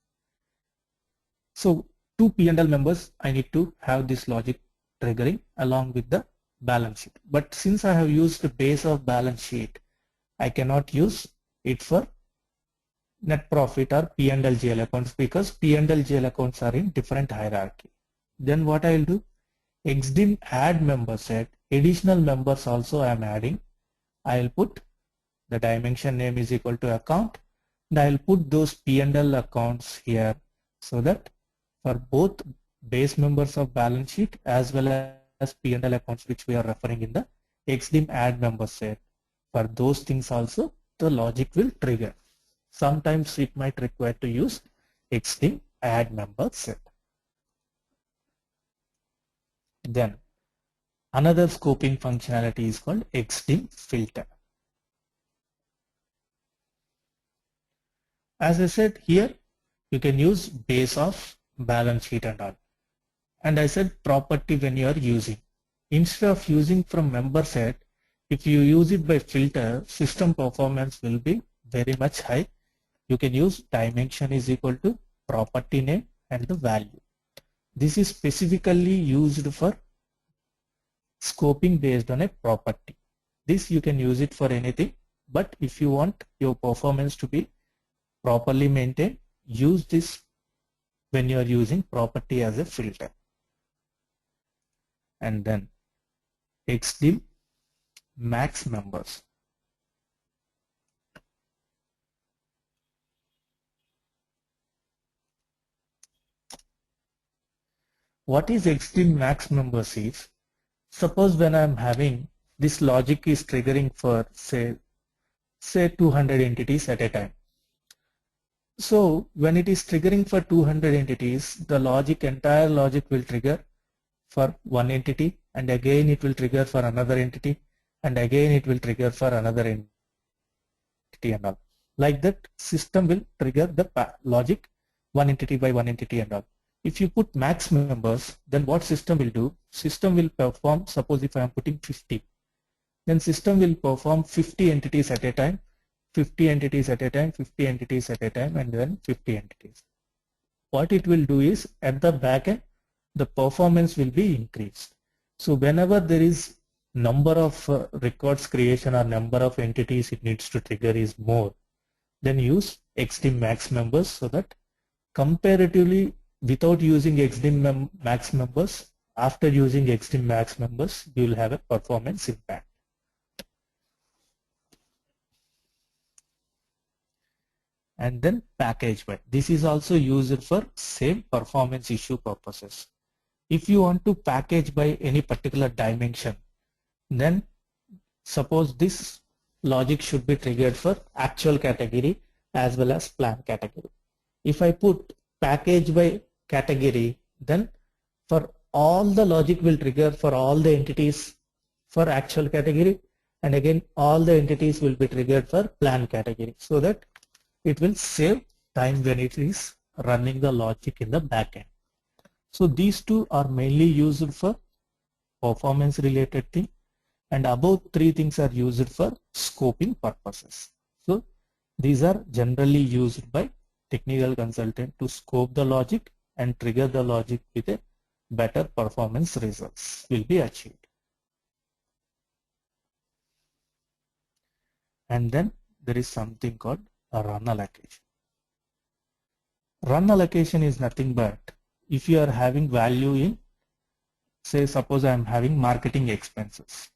So two P&L members, I need to have this logic triggering along with the balance sheet. But since I have used the base of balance sheet, I cannot use it for net profit or P&L GL accounts because P&L GL accounts are in different hierarchy. Then what I will do? XDIM add member set, additional members also I am adding. I will put the dimension name is equal to account, and I will put those P&L accounts here so that for both base members of balance sheet as well as P&L accounts which we are referring in the XDIM add member set, for those things also the logic will trigger. Sometimes it might require to use XDIM add member set. Then another scoping functionality is called XDIM filter. As I said here, you can use base of balance sheet and all. And I said property when you are using. Instead of using from member set, if you use it by filter, system performance will be very much high. You can use dimension is equal to property name and the value. This is specifically used for scoping based on a property. This you can use it for anything, but if you want your performance to be properly maintained, use this when you are using property as a filter. And then XDIM max members. What is XDIM max members is, suppose when I am having this logic is triggering for say 200 entities at a time. So when it is triggering for 200 entities, the entire logic will trigger for one entity, and again it will trigger for another entity, and again it will trigger for another entity and all. Like that, system will trigger the logic one entity by one entity and all. If you put max members, then what system will do? System will perform, suppose if I am putting 50, then system will perform 50 entities at a time, 50 entities at a time, 50 entities at a time, and then 50 entities. What it will do is, at the back end, the performance will be increased. So whenever there is number of records creation or number of entities it needs to trigger is more, then use XDIM max members, so that comparatively without using XDIM max members, after using XDIM max members, you will have a performance impact. And then package by. This is also used for same performance issue purposes. If you want to package by any particular dimension, then suppose this logic should be triggered for actual category as well as plan category. If I put package by category, then for all the logic will trigger for all the entities for actual category, and again all the entities will be triggered for plan category, so that it will save time when it is running the logic in the backend. So these two are mainly used for performance related thing, and above three things are used for scoping purposes. So these are generally used by technical consultant to scope the logic and trigger the logic with a better performance results will be achieved. And then there is something called a run allocation. Run allocation is nothing but if you are having value in, say suppose I am having marketing expenses.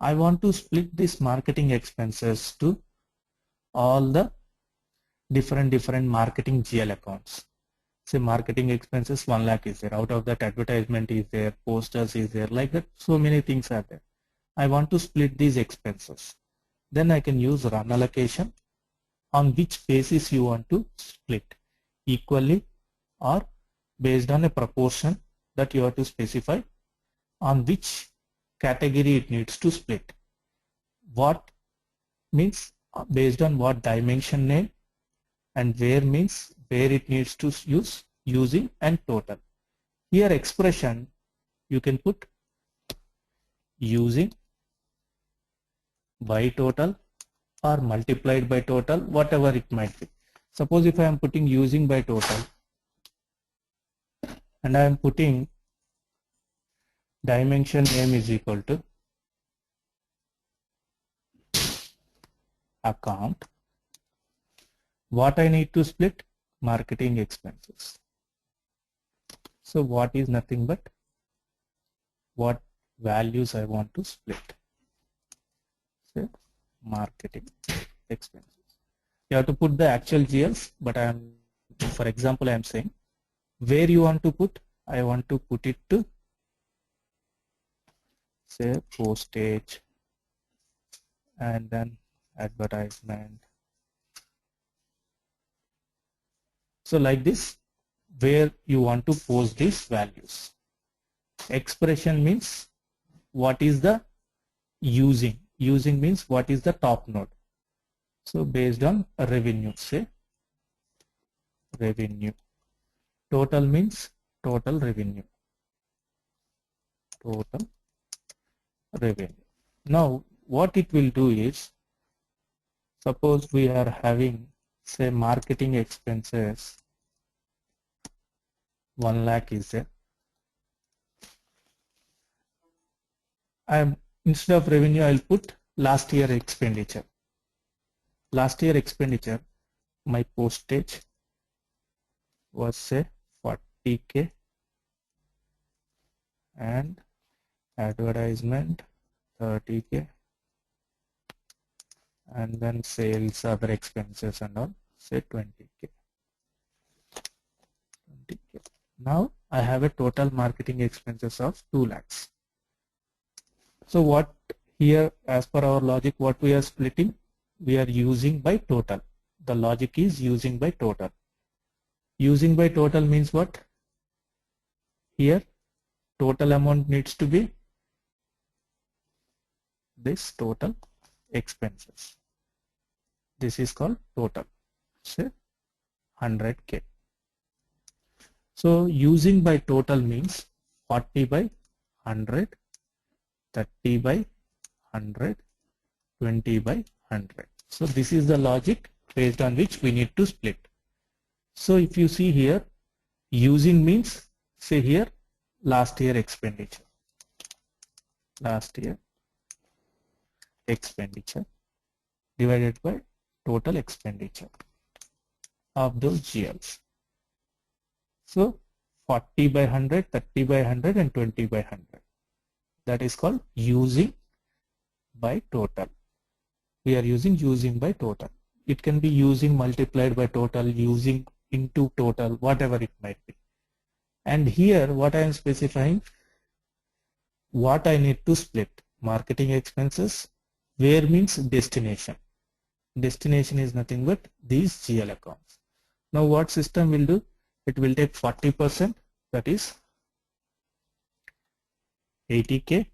I want to split this marketing expenses to all the different marketing GL accounts. Say marketing expenses 1 lakh is there, out of that advertisement is there, posters is there, like that, so many things are there. I want to split these expenses. Then I can use run allocation. On which basis you want to split, equally or based on a proportion that you have to specify, on which category it needs to split. What means based on what dimension name, and where means where it needs to use, using, and total. Here expression you can put using by total or multiplied by total, whatever it might be. Suppose if I am putting using by total and I am putting dimension name is equal to account, what I need to split? Marketing expenses. So what is nothing but what values I want to split? So marketing expenses. You have to put the actual GLs, but for example I am saying where you want to put. I want to put it to say postage and then advertisement. So like this, where you want to post these values. Expression means what is the using. Using means what is the top node. So based on revenue, say revenue. Total means total revenue. Total revenue. Now what it will do is, suppose we are having say marketing expenses 1 lakh is there. Instead of revenue I'll put last year expenditure. Last year expenditure, my postage was say 40k and advertisement 30k, and then sales, other expenses and all say 20k. Now I have a total marketing expenses of 2 lakhs. So what here, as per our logic, what we are splitting? We are using by total. The logic is using by total. Using by total means what? Here total amount needs to be this total expenses. This is called total, say 100k. So using by total means 40 by 100, 30 by 100, 20 by 100. So this is the logic based on which we need to split. So if you see here, using means say here last year expenditure. Last year expenditure divided by total expenditure of those GLs. So 40 by 100, 30 by 100 and 20 by 100. That is called using by total. We are using by total. It can be using multiplied by total, using into total, whatever it might be. And here what I am specifying, what I need to split. Marketing expenses, where means destination. Destination is nothing but these GL accounts. Now what system will do? It will take 40%, that is 80k,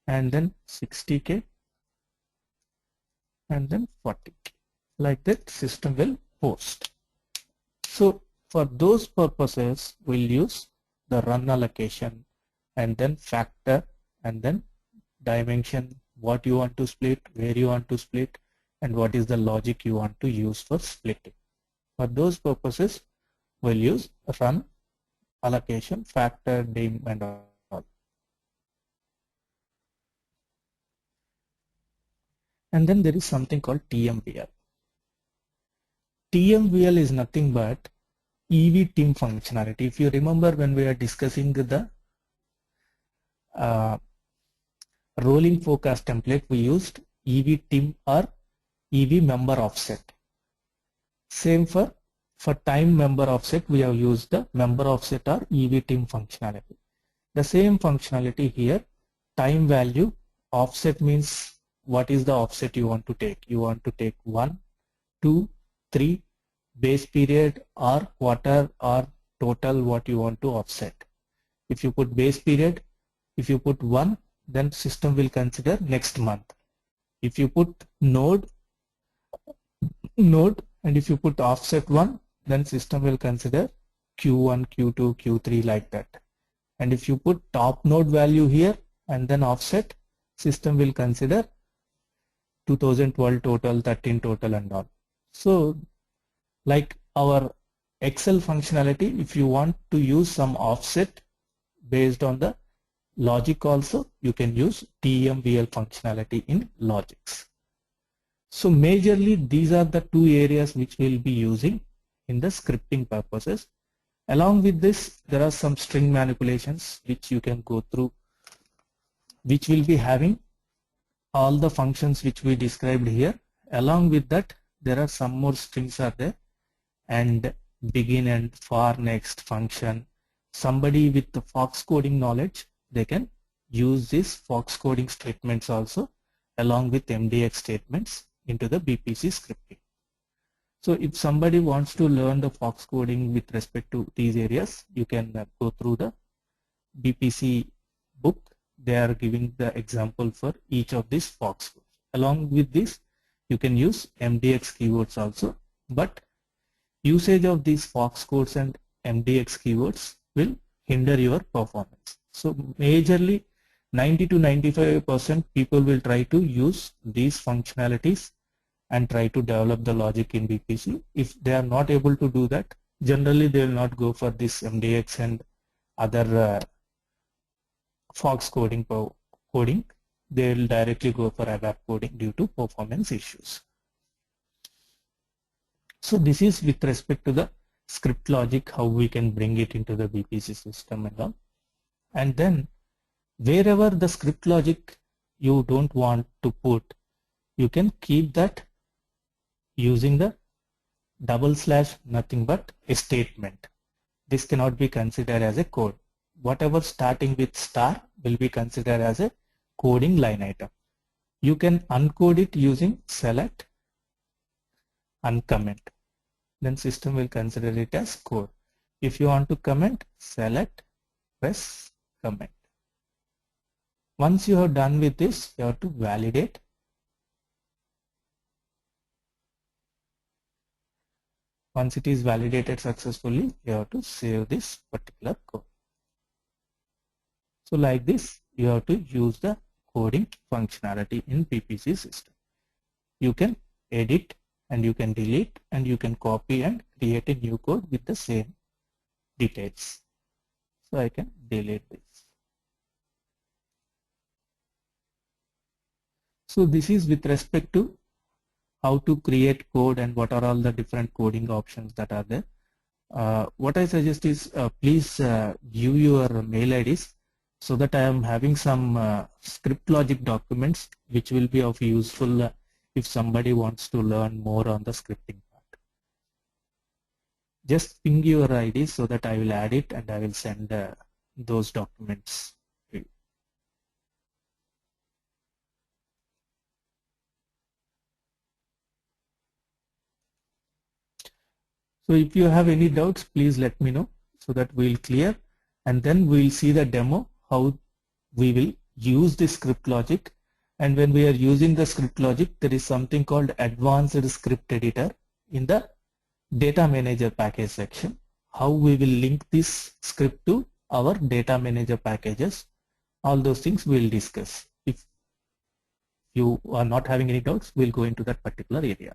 and then 60k, and then 40k. Like that system will post. So for those purposes we'll use the run allocation and then factor and then dimension, what you want to split, where you want to split, and what is the logic you want to use for splitting. For those purposes we'll use run allocation, factor, dim and all. And then there is something called TMVL. TMVL is nothing but EV team functionality. If you remember when we are discussing the rolling forecast template, we used EV team or EV member offset. Same for time member offset, we have used the member offset or EV team functionality. The same functionality here, time value offset means what is the offset you want to take? You want to take 1, 2, 3, base period or quarter or total, what you want to offset. If you put base period, if you put 1, then system will consider next month. If you put node, and if you put offset 1, then system will consider Q1, Q2, Q3 like that. And if you put top node value here and then offset, system will consider 2012 total, 13 total and all. So like our Excel functionality, if you want to use some offset based on the logic also, you can use TMVL functionality in logics. So majorly these are the two areas which we'll be using in the scripting purposes. Along with this, there are some string manipulations which you can go through, which will be having all the functions which we described here. Along with that, there are some more strings are there, and begin and for next function. Somebody with the Fox coding knowledge, they can use these Fox coding statements also along with MDX statements into the BPC scripting. So if somebody wants to learn the Fox coding with respect to these areas, you can go through the BPC book. They are giving the example for each of these Fox codes. Along with this, you can use MDX keywords also, but usage of these Fox codes and MDX keywords will hinder your performance. So majorly 90 to 95% people will try to use these functionalities and try to develop the logic in BPC. If they are not able to do that, generally they will not go for this MDX and other Fox coding. They will directly go for ABAP coding due to performance issues. So this is with respect to the script logic, how we can bring it into the BPC system and all. And then wherever the script logic you don't want to put, you can keep that using the / nothing but a statement. This cannot be considered as a code. Whatever starting with star will be considered as a coding line item. You can uncode it using select, uncomment. Then system will consider it as code. If you want to comment, select, press comment. Once you have done with this, you have to validate. Once it is validated successfully, you have to save this particular code. So like this, you have to use the coding functionality in BPC system. You can edit and you can delete and you can copy and create a new code with the same details. So I can delete this. So this is with respect to how to create code and what are all the different coding options that are there. What I suggest is please give your mail IDs so that I am having some script logic documents which will be of useful if somebody wants to learn more on the scripting part. Just ping your ID so that I will add it and I will send those documents. So if you have any doubts, please let me know so that we'll clear, and then we'll see the demo how we will use the script logic. And when we are using the script logic, there is something called advanced script editor in the data manager package section. How we will link this script to our data manager packages, all those things we'll discuss. If you are not having any doubts, we'll go into that particular area.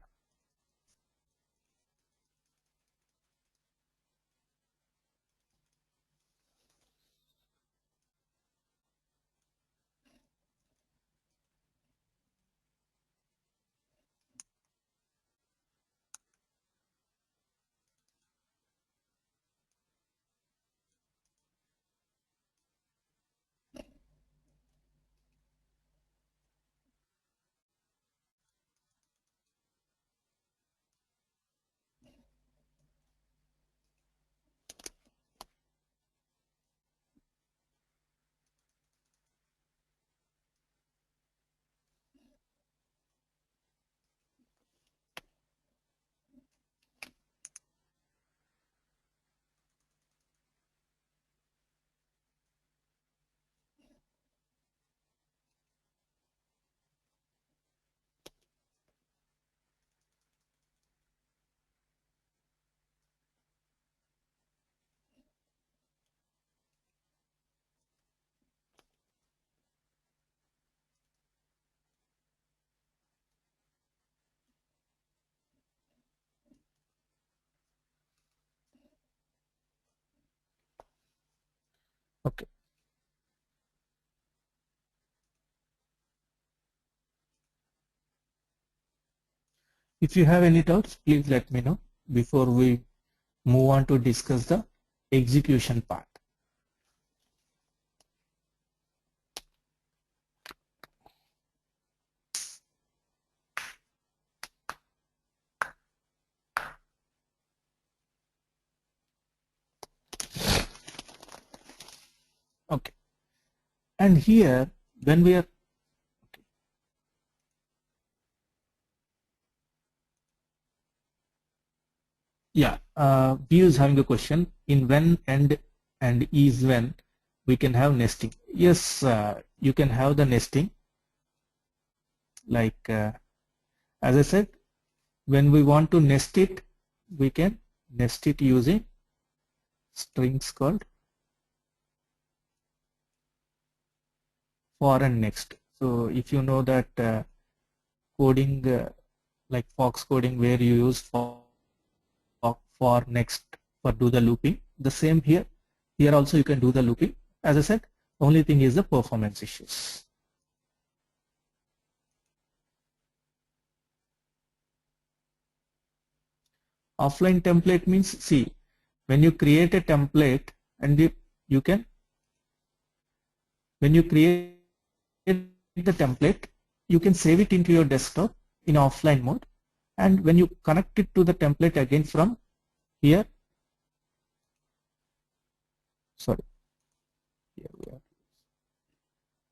Okay. If you have any doubts, please let me know before we move on to discuss the execution part. Okay. And here, when we are B is having a question in when and is when we can have nesting. Yes, you can have the nesting. Like as I said, when we want to nest it, we can nest it using strings called for and next. So if you know that coding like Fox coding where you use for next for do the looping, the same here. Here also you can do the looping. As I said, only thing is the performance issues. Offline template means, see, when you create a template and you can, when you create the template, you can save it into your desktop in offline mode, and when you connect it to the template again from here, sorry, here we are.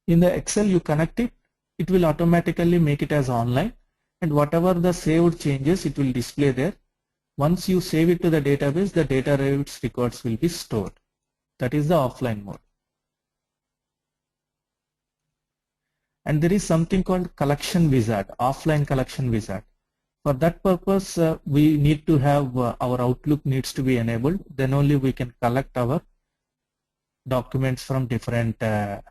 In the Excel you connect it, it will automatically make it as online, and whatever the saved changes it will display there. Once you save it to the database, the database records will be stored. That is the offline mode. And there is something called collection wizard, offline collection wizard. For that purpose, we need to have our Outlook needs to be enabled. Then only we can collect our documents from different mail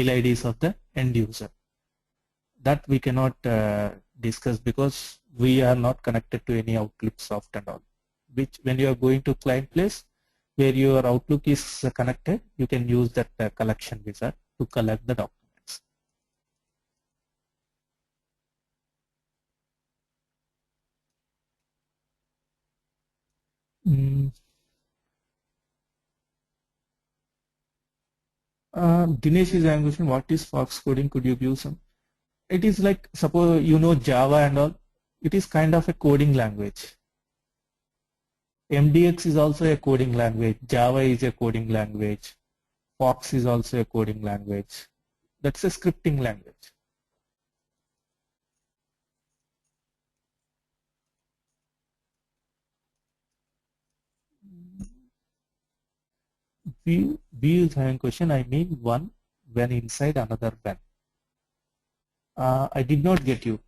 IDs of the end user. That we cannot discuss because we are not connected to any Outlook soft and all. Which when you are going to client place where your Outlook is connected, you can use that collection wizard to collect the documents. Dinesh is asking question, what is Fox coding? Could you give some? It is like, suppose you know Java and all. It is kind of a coding language. MDX is also a coding language. Java is a coding language. Fox is also a coding language. That's a scripting language. B is having question. I mean one when inside another when. I did not get you.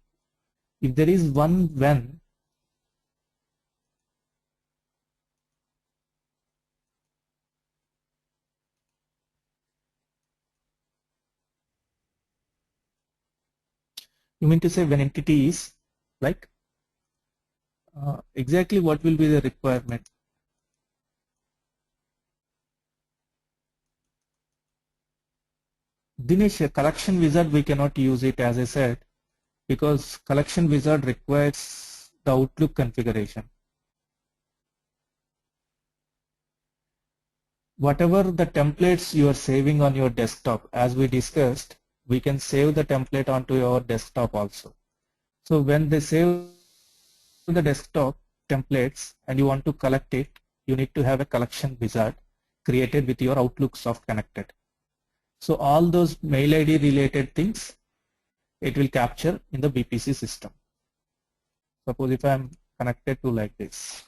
If there is one when, you mean to say when entity is like exactly what will be the requirement? Dinesh, a collection wizard we cannot use it as I said because collection wizard requires the Outlook configuration. Whatever the templates you are saving on your desktop, as we discussed, we can save the template onto your desktop also. So when they save the desktop templates and you want to collect it, you need to have a collection wizard created with your Outlook soft connected. So all those mail ID related things, it will capture in the BPC system. Suppose if I am connected to like this.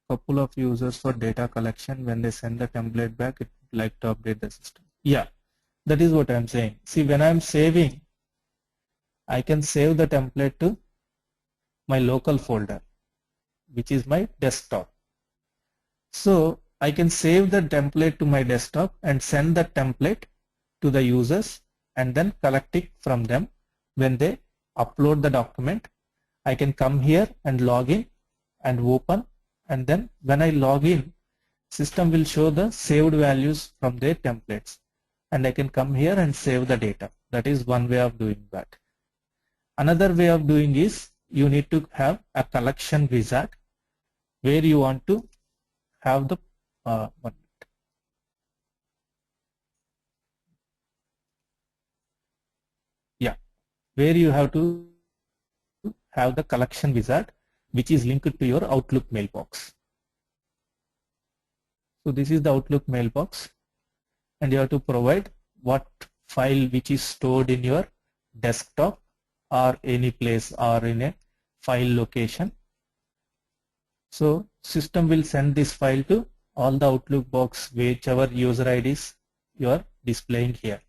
Couple of users for data collection, when they send the template back, it would like to update the system. Yeah, that is what I'm saying. See, when I'm saving, I can save the template to my local folder, which is my desktop. So I can save the template to my desktop and send the template to the users and then collect it from them when they upload the document. I can come here and log in and open, and then when I log in, system will show the saved values from their templates, and I can come here and save the data. That is one way of doing that. Another way of doing is you need to have a collection wizard where you want to have the one minute. Yeah, where you have to have the collection wizard which is linked to your Outlook mailbox. So this is the Outlook mailbox, and you have to provide what file which is stored in your desktop or any place or in a file location. So system will send this file to all the Outlook box whichever user IDs you are displaying here.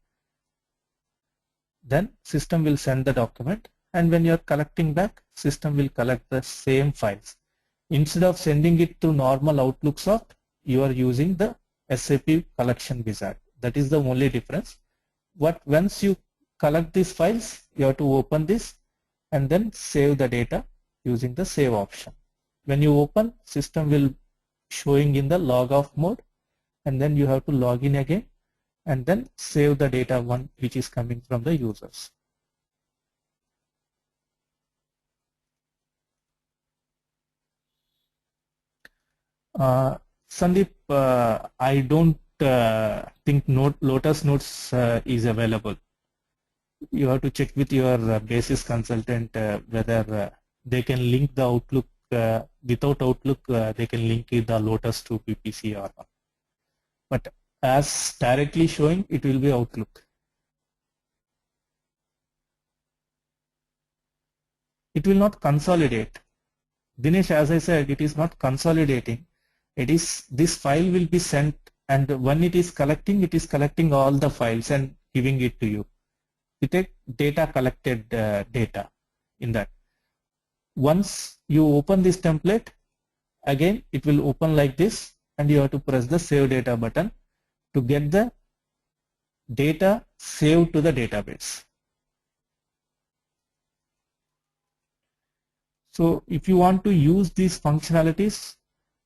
Then system will send the document, and when you are collecting back, system will collect the same files. Instead of sending it to normal Outlook soft, you are using the SAP collection wizard. That is the only difference. But once you collect these files, you have to open this and then save the data using the save option. When you open, system will showing in the log off mode, and then you have to log in again and then save the data one which is coming from the users. Sandeep, I don't think Lotus Notes is available. You have to check with your basis consultant whether they can link the Outlook. Without Outlook, they can link the Lotus to BPC or not. But as directly showing, it will be Outlook. It will not consolidate. Dinesh, as I said, it is not consolidating. It is, this file will be sent, and when it is collecting all the files and giving it to you. You take data collected data in that. Once you open this template, again it will open like this, and you have to press the save data button to get the data saved to the database. So if you want to use these functionalities,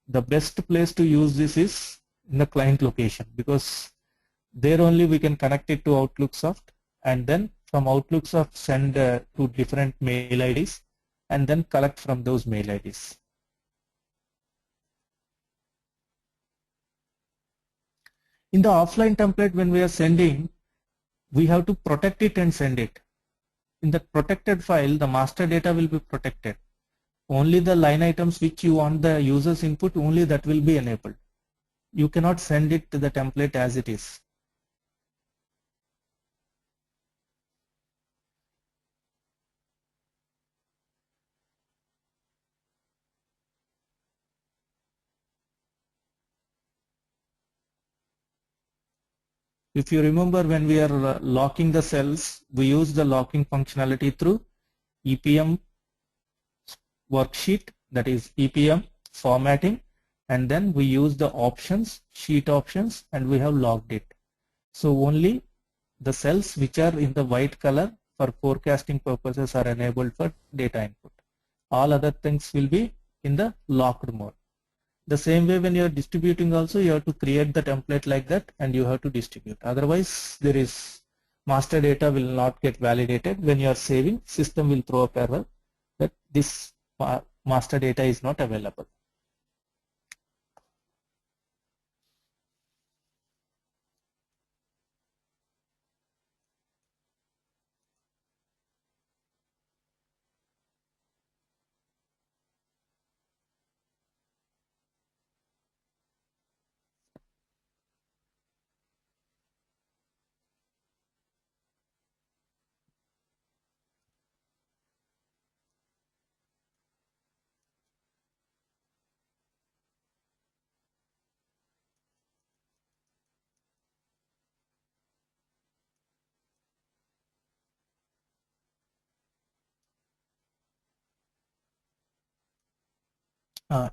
the best place to use this is in the client location, because there only we can connect it to Outlook Soft, and then from Outlook Soft send to different mail IDs and then collect from those mail IDs. In the offline template, when we are sending, we have to protect it and send it. In the protected file, the master data will be protected. Only the line items which you want the user's input, only that will be enabled. You cannot send it to the template as it is. If you remember, when we are locking the cells, we use the locking functionality through EPM worksheet, that is EPM formatting, and then we use the options, sheet options, and we have logged it. So only the cells which are in the white color for forecasting purposes are enabled for data input. All other things will be in the locked mode. The same way, when you are distributing also, you have to create the template like that and you have to distribute. Otherwise, there is master data will not get validated. When you are saving, system will throw up error that this master data is not available.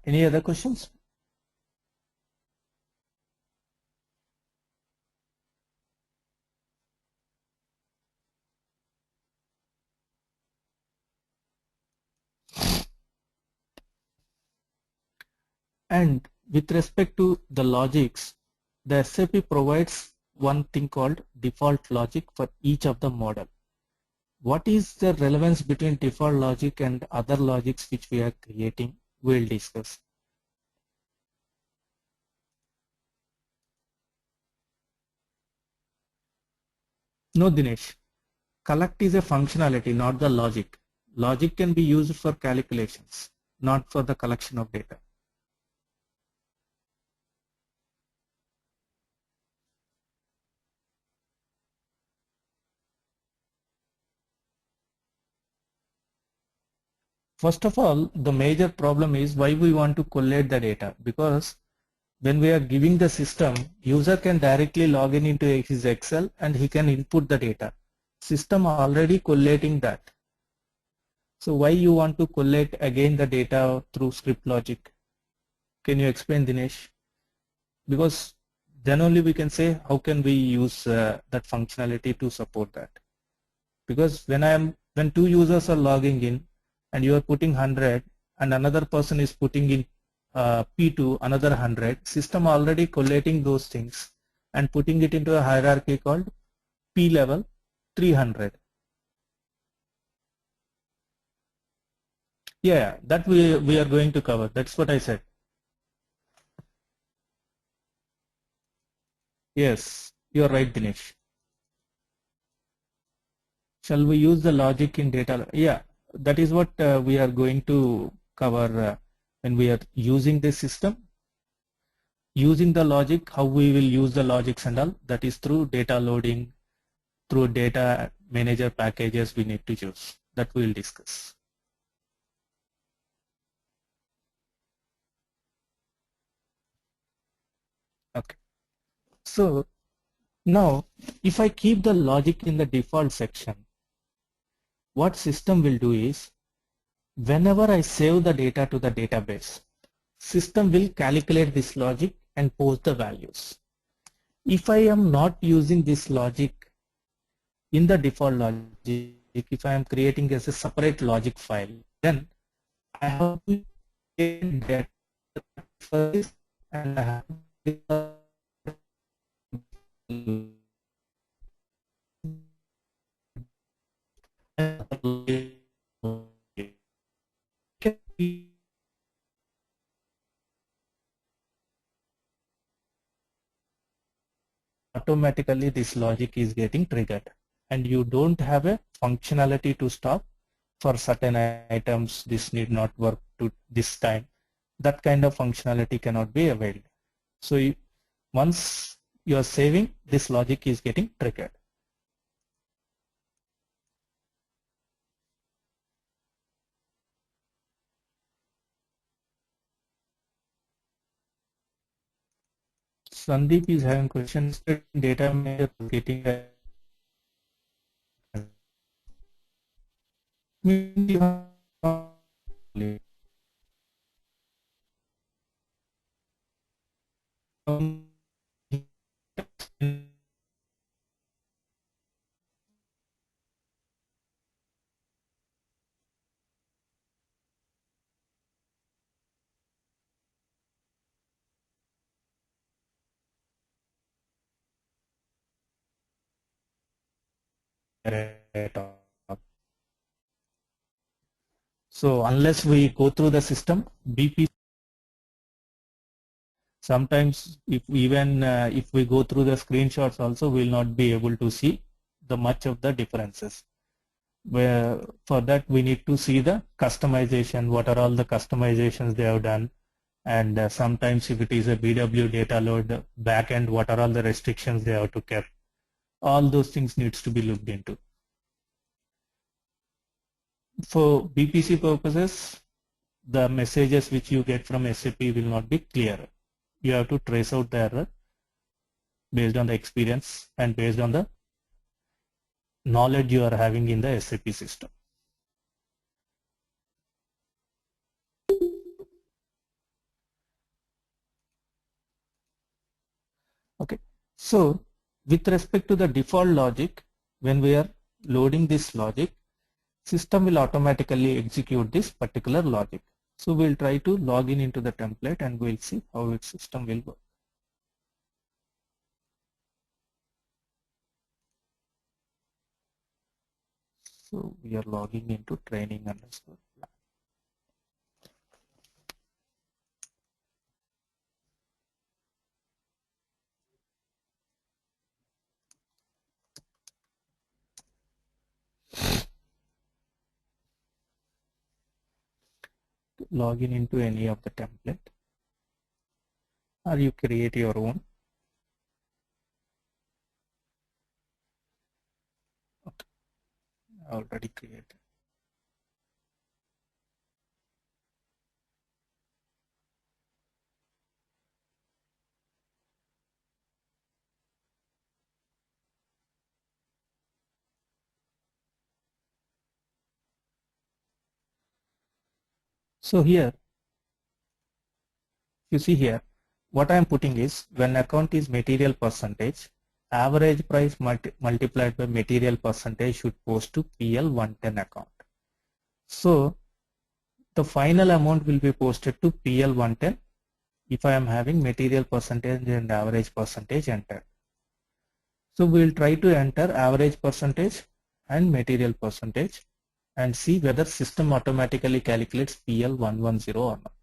Any other questions? And with respect to the logics, the SAP provides one thing called default logic for each of the model. What is the relevance between default logic and other logics which we are creating? We'll discuss. No, Dinesh. Collect is a functionality, not the logic. Logic can be used for calculations, not for the collection of data. First of all, the major problem is why we want to collate the data, because when we are giving the system, user can directly log in into his Excel and he can input the data. System already collating that. So why you want to collate again the data through script logic? Can you explain, Dinesh? Because then only we can say how can we use that functionality to support that. Because when two users are logging in and you are putting 100 and another person is putting in P2 another 100, system already collating those things and putting it into a hierarchy called P level 300. Yeah, that we are going to cover. That's what I said. Yes, you are right, Dinesh. Shall we use the logic in data? Yeah, that is what we are going to cover when we are using this system. Using the logic, how we will use the logics and all, that is through data loading, through data manager packages we need to use. That we will discuss. Okay. So now if I keep the logic in the default section, what system will do is whenever I save the data to the database, system will calculate this logic and post the values. If I am not using this logic in the default logic, if I am creating as a separate logic file, then I have to get data for this and I have to automatically this logic is getting triggered and you don't have a functionality to stop for certain items. This need not work to this time. That kind of functionality cannot be availed. So once you are saving, this logic is getting triggered. Sandeep is having questions. Data manager getting So unless we go through the system, BPC, sometimes if we go through the screenshots also, we will not be able to see the much of the differences. Where for that we need to see the customization, what are all the customizations they have done, and sometimes if it is a BW data load backend, what are all the restrictions they have to keep. All those things needs to be looked into. For BPC purposes, the messages which you get from SAP will not be clear. You have to trace out the error based on the experience and based on the knowledge you are having in the SAP system. Okay, so with respect to the default logic, when we are loading this logic, system will automatically execute this particular logic. So we'll try to log in into the template and we'll see how its system will work. So we are logging into training underscore plan. Log in into any of the template, or you create your own. Okay, already created. So here, you see here, what I am putting is when account is material percentage, average price multiplied by material percentage should post to PL 110 account. So the final amount will be posted to PL 110 if I am having material percentage and average percentage entered. So we will try to enter average percentage and material percentage and see whether system automatically calculates PL 110 or not.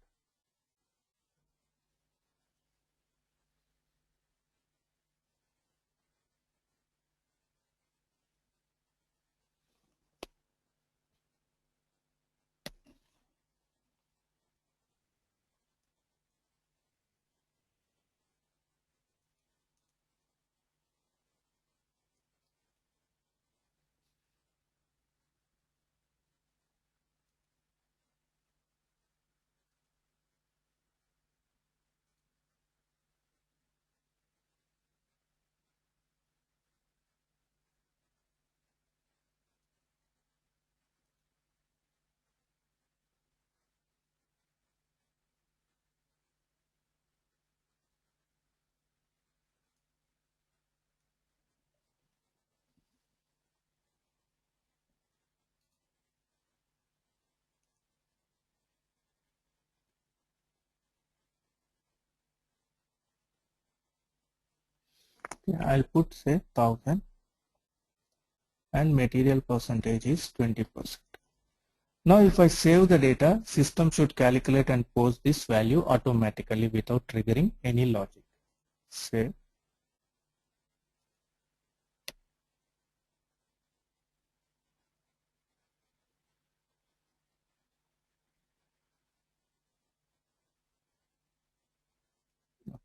I'll put say 1000 and material percentage is 20%. Now if I save the data, system should calculate and post this value automatically without triggering any logic. Save. Okay.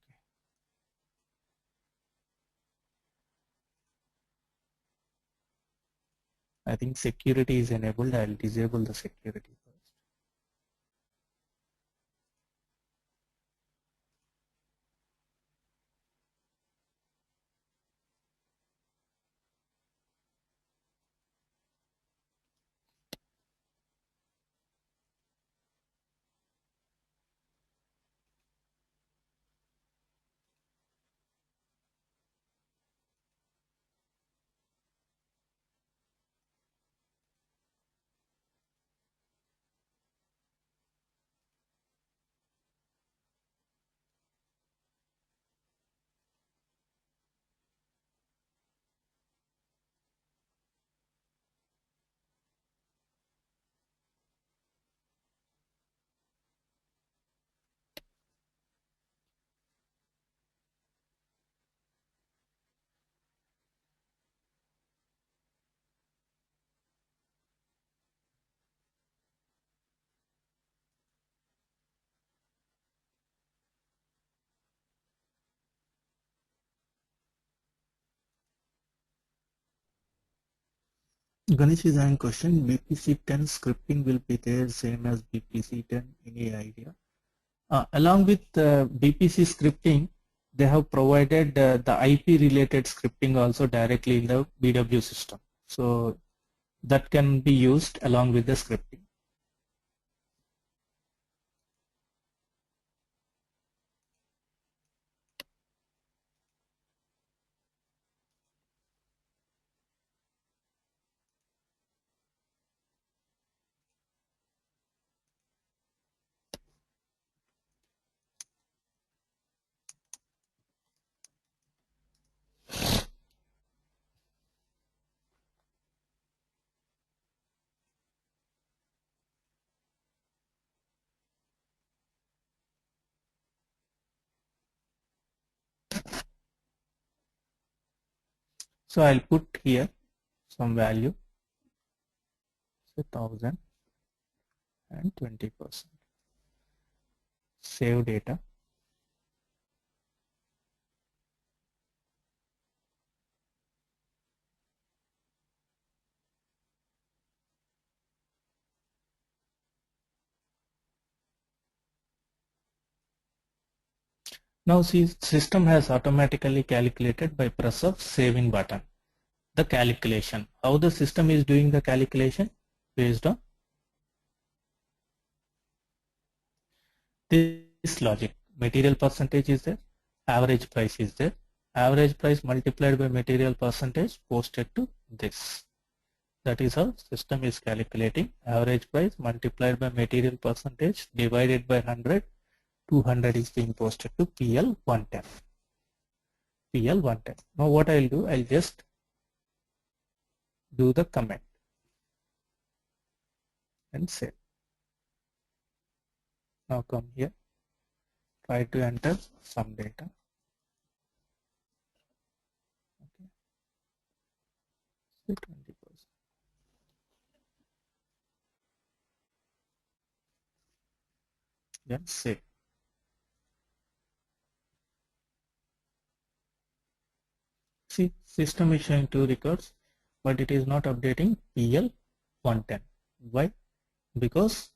I think security is enabled. I'll disable the security first. Ganesh is having question, BPC-10 scripting will be there same as BPC-10, any idea? Along with BPC scripting, they have provided the IP related scripting also directly in the BW system. So that can be used along with the scripting. So I'll put here some value, say 1000 and 20%. Save data. Now see, system has automatically calculated by press of saving button. The calculation. How the system is doing the calculation? Based on this logic. Material percentage is there, average price is there. Average price multiplied by material percentage posted to this. That is how system is calculating average price multiplied by material percentage divided by 100. 200 is being posted to PL 110. PL 110. Now what I'll do, I'll just do the comment and save. Now come here, try to enter some data. Okay. Say 20%. Then save. See, system is showing 2 records, but it is not updating PL 110. Why? Because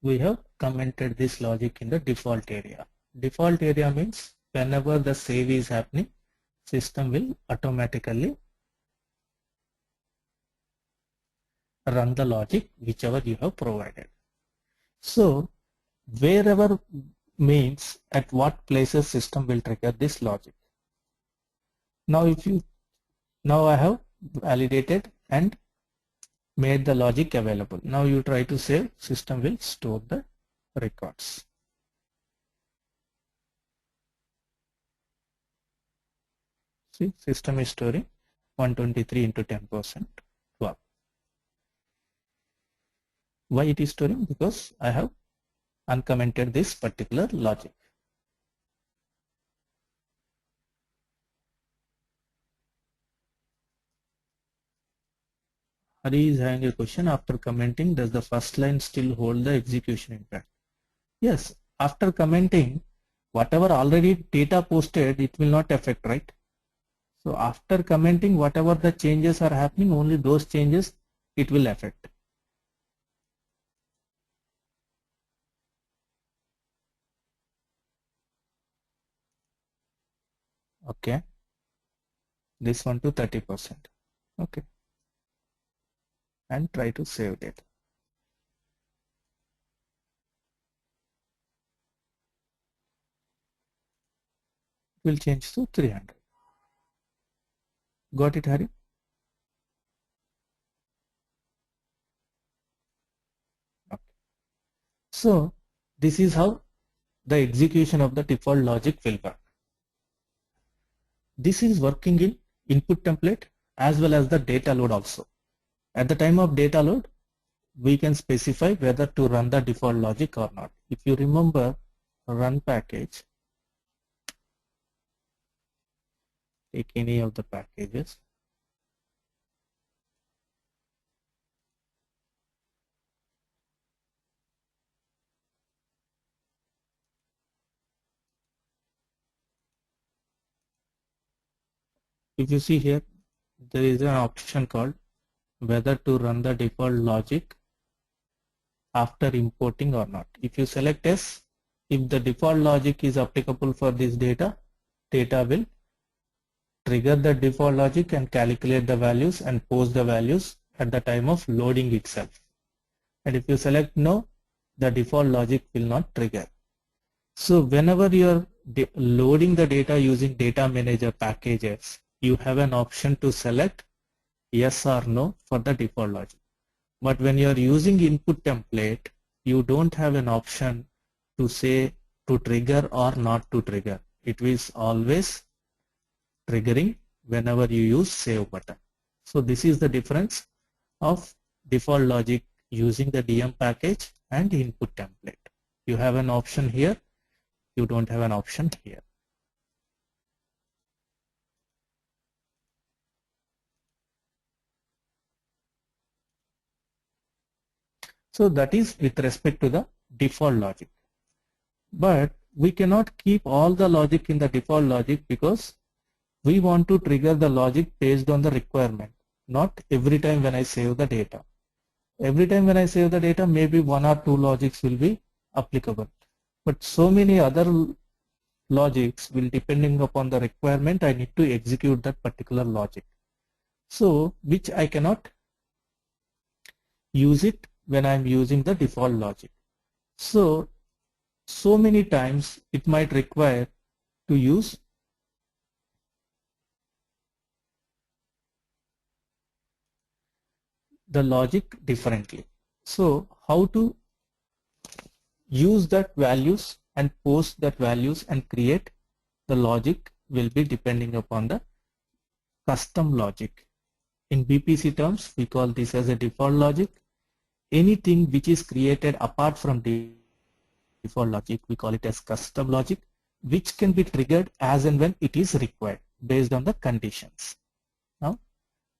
we have commented this logic in the default area. Default area means whenever the save is happening, system will automatically run the logic whichever you have provided. So wherever means at what places system will trigger this logic. Now I have validated and made the logic available. Now you try to save, system will store the records. See, system is storing 123 into 10%, 12. Why it is storing? Because I have uncommented this particular logic. Hari is having a question. After commenting, does the first line still hold the execution impact? Yes, after commenting, whatever already data posted, it will not affect, right? So after commenting, whatever the changes are happening, only those changes it will affect. Okay, this one to 30%. Okay, and try to save data. It will change to 300. Got it, Hari? Okay. So this is how the execution of the default logic will work. This is working in input template as well as the data load also. At the time of data load, we can specify whether to run the default logic or not. If you remember, run package, take any of the packages. If you see here, there is an option called whether to run the default logic after importing or not. If you select yes, if the default logic is applicable for this data, data will trigger the default logic and calculate the values and post the values at the time of loading itself. And if you select no, the default logic will not trigger. So whenever you are loading the data using data manager packages, you have an option to select yes or no for the default logic. But when you are using input template, you don't have an option to say to trigger or not to trigger. It is always triggering whenever you use save button. So this is the difference of default logic using the DM package and input template. You have an option here, you don't have an option here. So that is with respect to the default logic. But we cannot keep all the logic in the default logic because we want to trigger the logic based on the requirement, not every time when I save the data. Every time when I save the data, maybe one or two logics will be applicable. But so many other logics will, depending upon the requirement, I need to execute that particular logic. So which I cannot use it when I'm using the default logic. So many times it might require to use the logic differently. So how to use that values and post that values and create the logic will be depending upon the custom logic. In BPC terms, we call this as a default logic. Anything which is created apart from default logic, we call it as custom logic, which can be triggered as and when it is required based on the conditions. Now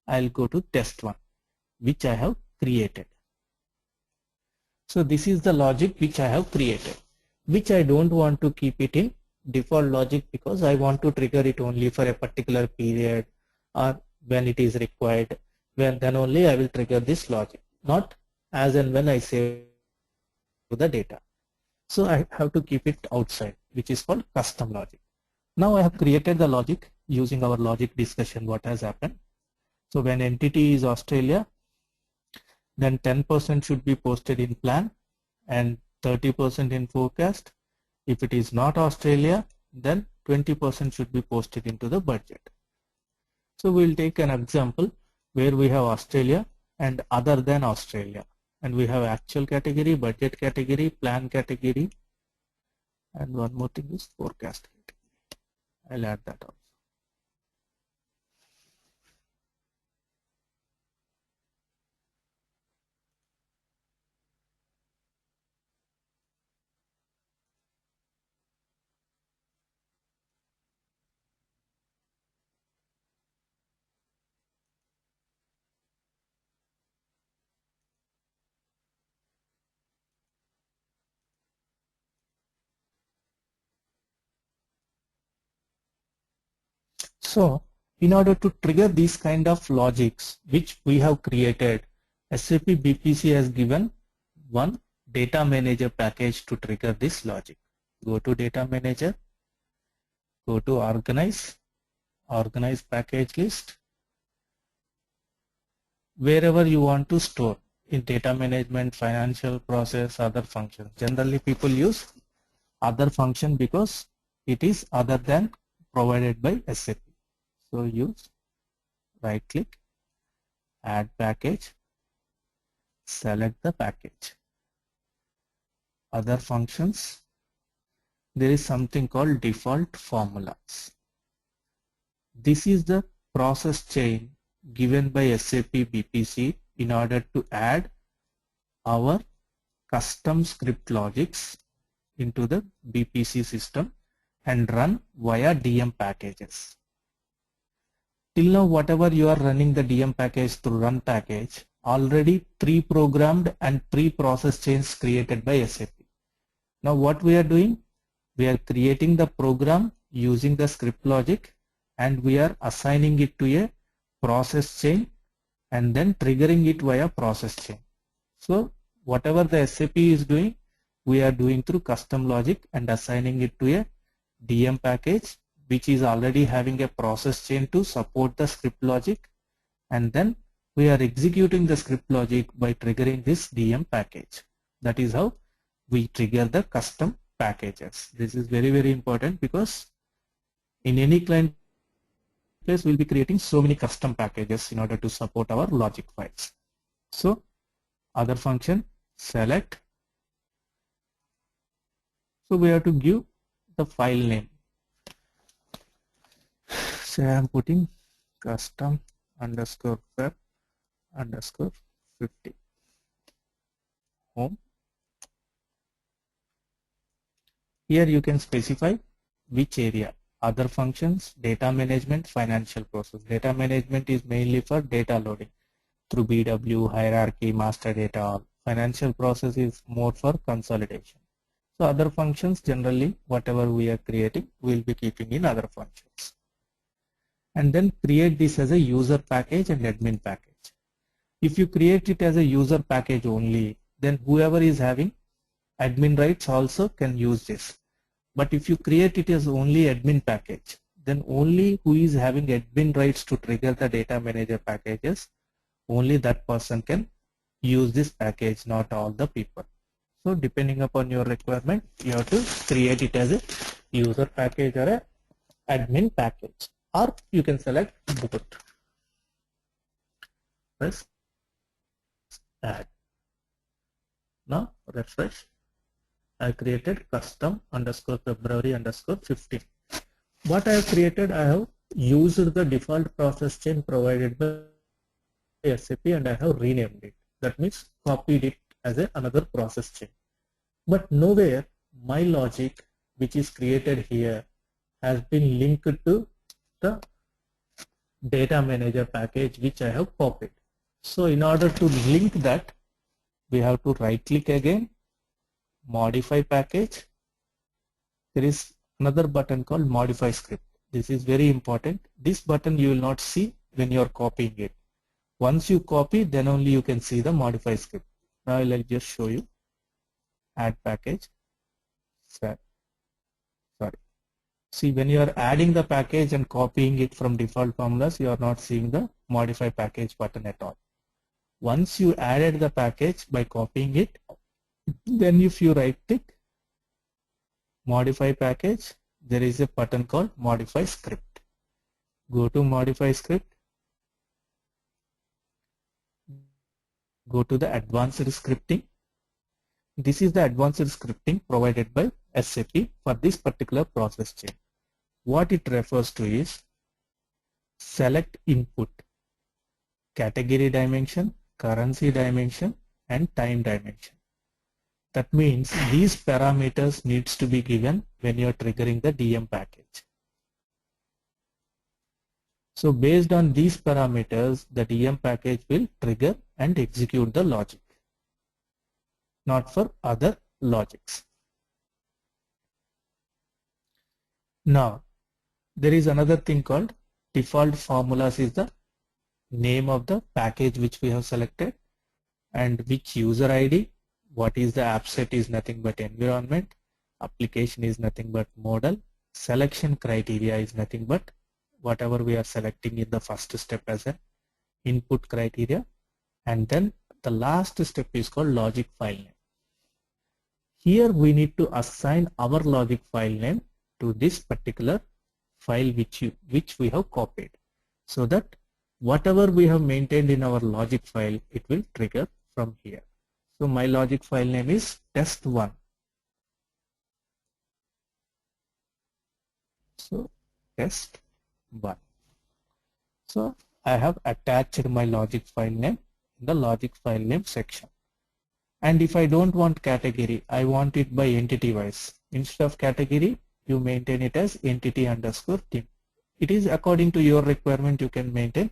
I'll go to test one, which I have created. So this is the logic which I have created, which I don't want to keep it in default logic because I want to trigger it only for a particular period or when it is required. Then only I will trigger this logic, not as and when I save the data. So I have to keep it outside, which is called custom logic. Now I have created the logic using our logic discussion. What has happened? So when entity is Australia, then 10% should be posted in plan and 30% in forecast. If it is not Australia, then 20% should be posted into the budget. So we'll take an example where we have Australia and other than Australia, and we have actual category, budget category, plan category, and one more thing is forecast category. I'll add that also. So in order to trigger these kind of logics which we have created, SAP BPC has given one data manager package to trigger this logic. Go to data manager, go to organize package list, wherever you want to store in data management, financial process, other functions. Generally people use other function because it is other than provided by SAP. So use right click, add package, select the package. Other functions, there is something called default formulas. This is the process chain given by SAP BPC in order to add our custom script logics into the BPC system and run via DM packages. Till now, whatever you are running the DM package through run package, already pre-programmed and pre-process chains created by SAP. Now what we are doing, we are creating the program using the script logic and we are assigning it to a process chain and then triggering it via process chain. So whatever the SAP is doing, we are doing through custom logic and assigning it to a DM package which is already having a process chain to support the script logic, and then we are executing the script logic by triggering this DM package. That is how we trigger the custom packages. This is very, very important because in any client place we'll be creating so many custom packages in order to support our logic files. So other function, select. So we have to give the file name. Say I am putting custom underscore web underscore 50 home. Here you can specify which area, other functions, data management, financial process. Data management is mainly for data loading through BW, hierarchy, master data, Financial process is more for consolidation. So other functions, generally whatever we are creating, we'll be keeping in other functions. And then create this as a user package and admin package. If you create it as a user package only, then whoever is having admin rights also can use this. But if you create it as only admin package, then only who is having admin rights to trigger the data manager packages, only that person can use this package, not all the people. So depending upon your requirement, you have to create it as a user package or a admin package, or you can select both. Press add. Now refresh. I created custom underscore February underscore 15. What I have created, I have used the default process chain provided by SAP and I have renamed it. That means copied it as another process chain. But nowhere my logic which is created here has been linked to the data manager package which I have copied. So in order to link that, we have to right click again, modify package. There is another button called modify script. This is very important. This button you will not see when you are copying it. Once you copy, then only you can see the modify script. Now I'll just show you. Add package. Sorry. See, when you are adding the package and copying it from default formulas, you are not seeing the modify package button at all. Once you added the package by copying it, then if you right click, modify package, there is a button called modify script. Go to modify script. Go to the advanced scripting. This is the advanced scripting provided by SAP for this particular process chain. What it refers to is select input, category dimension, currency dimension, and time dimension. That means these parameters needs to be given when you are triggering the DM package. So based on these parameters, the DM package will trigger and execute the logic, not for other logics. Now, there is another thing called default formulas is the name of the package which we have selected and which user ID. What is the app set is nothing but environment, application is nothing but model, selection criteria is nothing but whatever we are selecting in the first step as an input criteria, and then the last step is called logic file name. Here we need to assign our logic file name to this particular file which we have copied, so that whatever we have maintained in our logic file, it will trigger from here. So my logic file name is test1. So test1. So I have attached my logic file name in the logic file name section. And if I don't want category, I want it by entity wise. Instead of category, you maintain it as entity underscore team. It is according to your requirement, you can maintain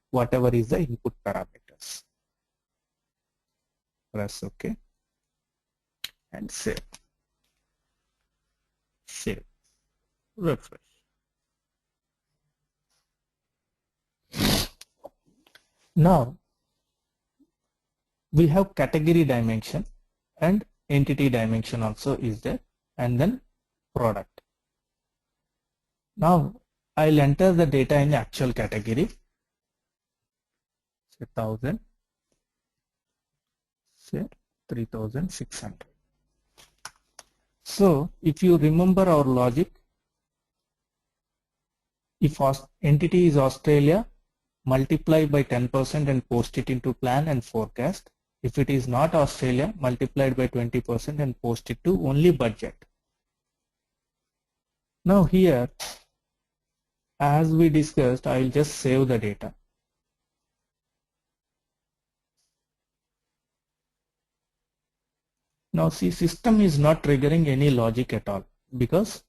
whatever is the input parameters. Press OK and save. Save. Refresh. Now we have category dimension and entity dimension also is there, and then product. Now I'll enter the data in actual category. Say 1000. Say 3600. So if you remember our logic, if entity is Australia, multiply by 10% and post it into plan and forecast. If it is not Australia, multiplied by 20% and post it to only budget. Now here, as we discussed, I will just save the data. Now see, system is not triggering any logic at all because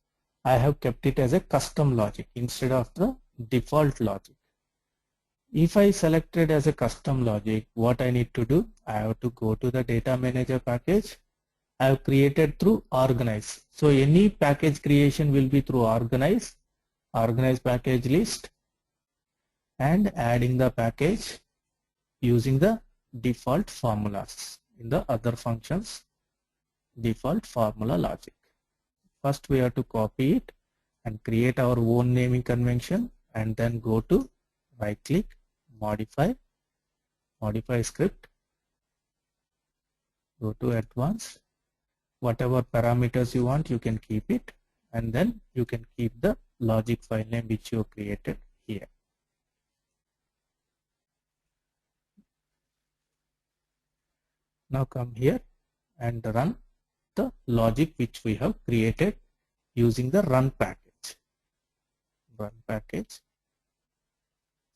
I have kept it as a custom logic instead of the default logic. If I selected as a custom logic, what I need to do, I have to go to the data manager package. I have created through organize. So any package creation will be through organize package list, and adding the package using the default formulas in the other functions default formula logic. First we have to copy it and create our own naming convention, and then go to right click, modify script, go to advanced, whatever parameters you want you can keep it, and then you can keep the logic file name which you created here. Now come here and run the logic which we have created using the run package.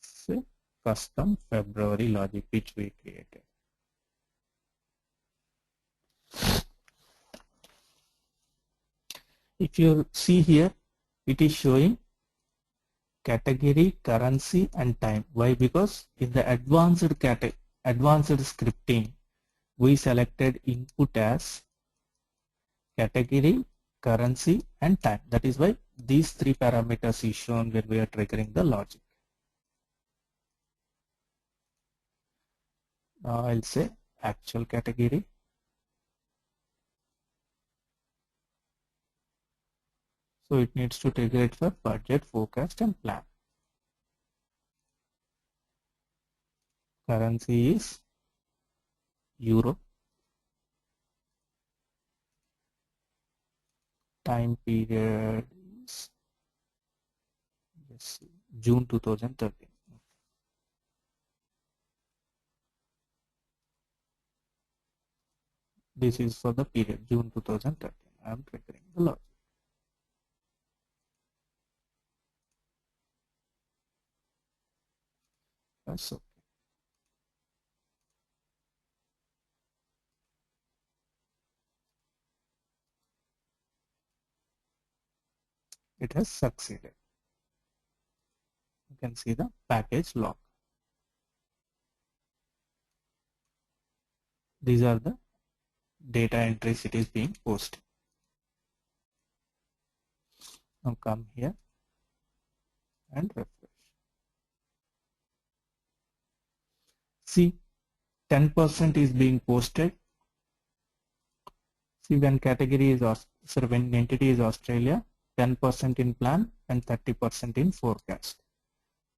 So custom February logic which we created. If you see here, it is showing category, currency and time. Why? Because in the advanced scripting, we selected input as category, currency and time. That is why these three parameters is shown when we are triggering the logic. Now I'll say actual category. So it needs to trigger it for budget, forecast and plan. Currency is euro. Time period is June 2013. This is for the period June 2013. I am triggering the logic. That's okay. It has succeeded. You can see the package log. These are the data entries it is being posted. Now come here and refresh. See, 10% is being posted. See, when category is when entity is Australia, 10% in plan and 30% in forecast.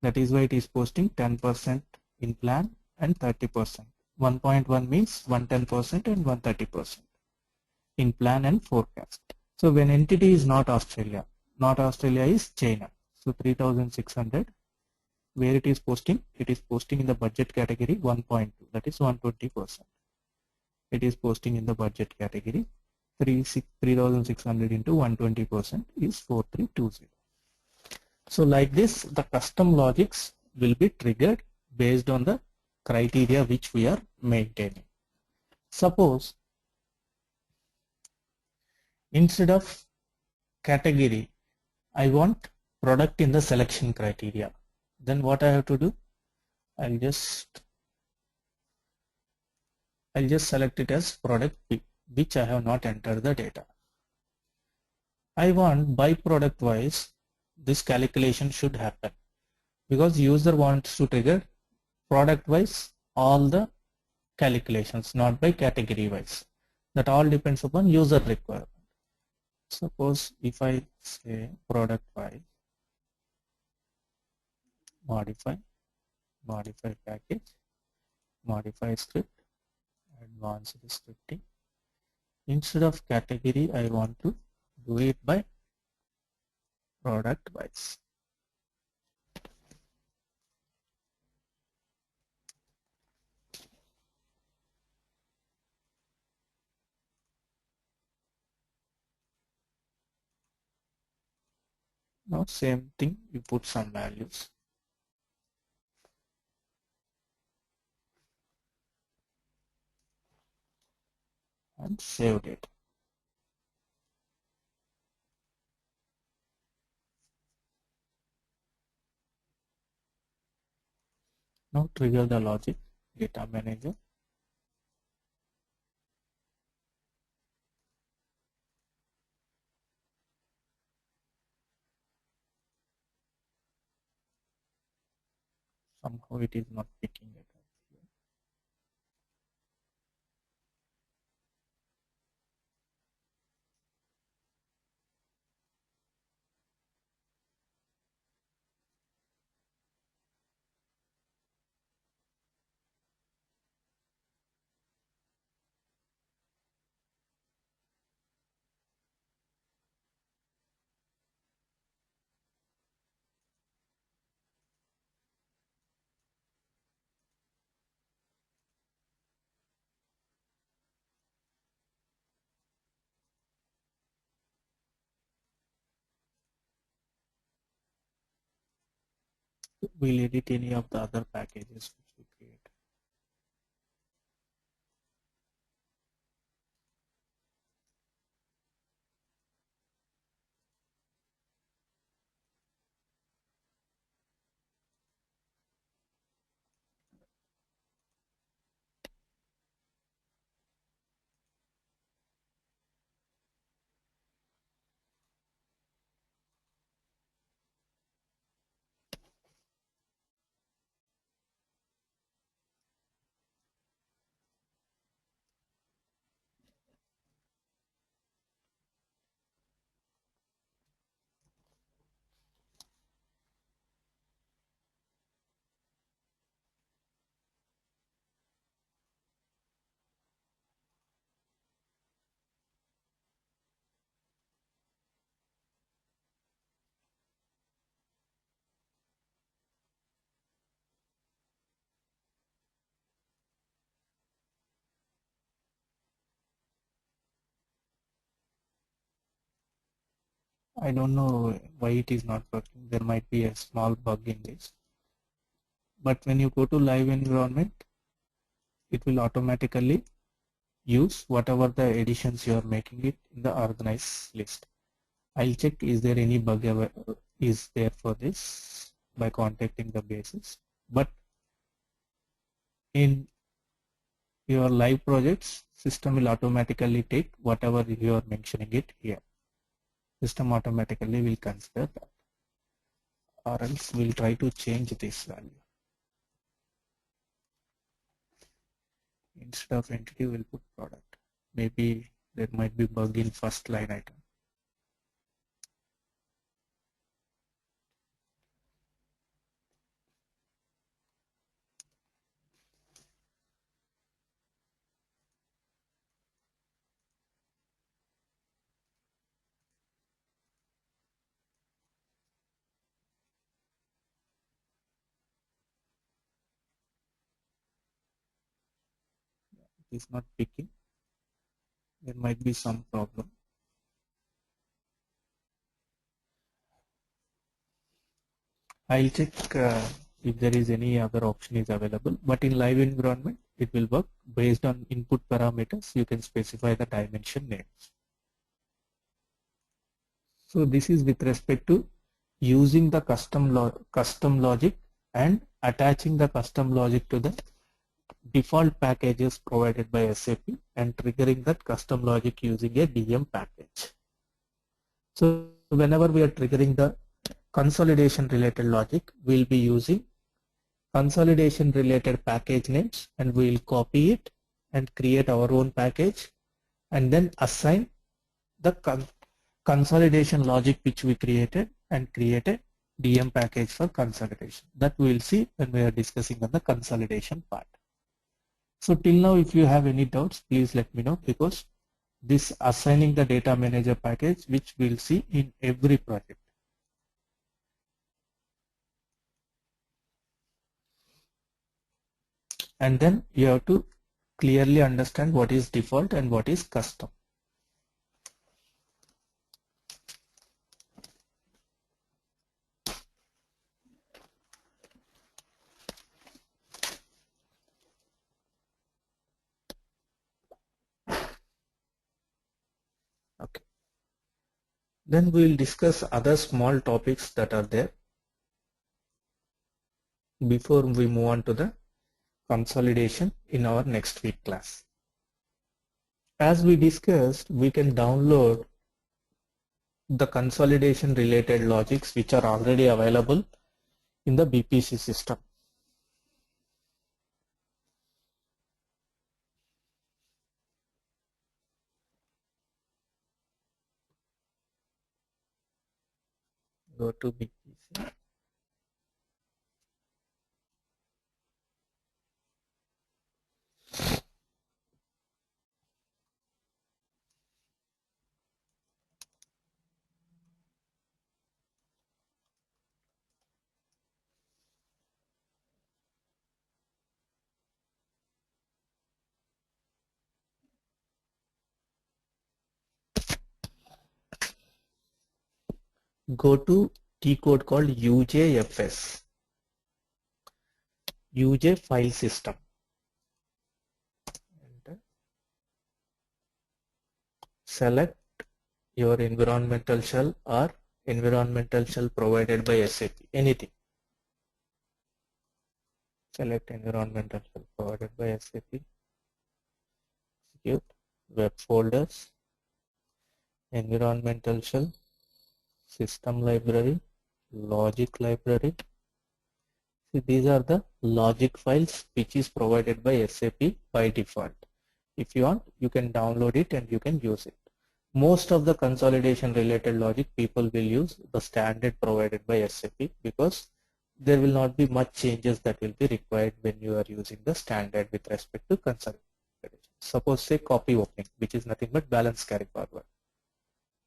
That is why it is posting 10% in plan and 30%. 1.1 means 110% and 130% in plan and forecast. So when entity is not Australia is China. So 3600, where it is posting? It is posting in the budget category 1.2, that is 120%. It is posting in the budget category 3600 into 120% is 4320. So like this, the custom logics will be triggered based on the criteria which we are maintaining. Suppose instead of category, I want product in the selection criteria. Then what I have to do? I'll just select it as product B, which I have not entered the data. I want by product wise this calculation should happen, because user wants to trigger product wise all the calculations, not by category wise. That all depends upon user requirement. Suppose if I say product wise, modify package, modify script, advanced scripting. Instead of category, I want to do it by product wise. Now same thing, you put some values. And saved it. Now trigger the logic, data manager. Somehow it is not picking it up. We'll edit any of the other packages which we create. I don't know why it is not working. There might be a small bug in this. But when you go to live environment, it will automatically use whatever the additions you are making it in the organized list. I'll check is there any bug is there for this by contacting the basis. But in your live projects, system will automatically take whatever you are mentioning it here. System automatically will consider that, or else we'll try to change this value. Instead of entity, we'll put product. Maybe there might be bug in first line item. It is not picking. There might be some problem. I'll check if there is any other option is available, but in live environment it will work based on input parameters. You can specify the dimension names. So this is with respect to using the custom logic and attaching the custom logic to the default packages provided by SAP and triggering that custom logic using a DM package. So whenever we are triggering the consolidation related logic, we'll be using consolidation related package names, and we'll copy it and create our own package and then assign the consolidation logic which we created and create a DM package for consolidation. That we will see when we are discussing on the consolidation part. So till now, if you have any doubts, please let me know, because this assigning the data manager package, which we'll see in every project. And then you have to clearly understand what is default and what is custom. Okay. Then we will discuss other small topics that are there before we move on to the consolidation in our next week class. As we discussed, we can download the consolidation related logics which are already available in the BPC system. Go to BPC. Go to T code called UJFS, UJ file system. And select your environmental shell or environmental shell provided by SAP, anything. Select environmental shell provided by SAP. Execute web folders, environmental shell, system library, logic library. See, these are the logic files which is provided by SAP by default. If you want, you can download it and you can use it. Most of the consolidation related logic people will use the standard provided by SAP because there will not be much changes that will be required when you are using the standard with respect to consolidation. Suppose say copy opening, which is nothing but balance carry forward.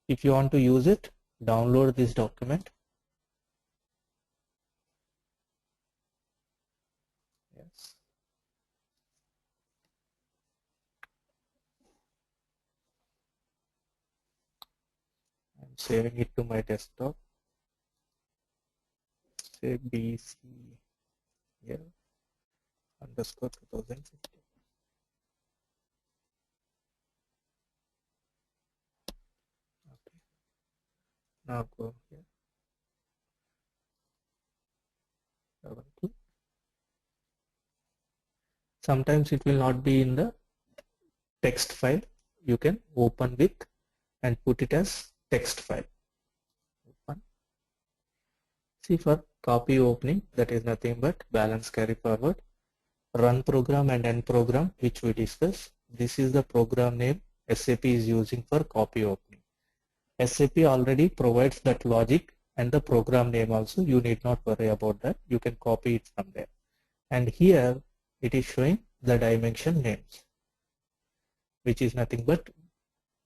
If you want to use it, download this document. Yes. I'm saving it to my desktop. Say BC here underscore 2015. Okay. Now go here. Sometimes it will not be in the text file. You can open with and put it as text file. Open. See, for copy opening, that is nothing but balance carry forward, run program and end program, which we discussed. This is the program name SAP is using for copy opening. SAP already provides that logic and the program name also. You need not worry about that. You can copy it from there. And here it is showing the dimension names, which is nothing but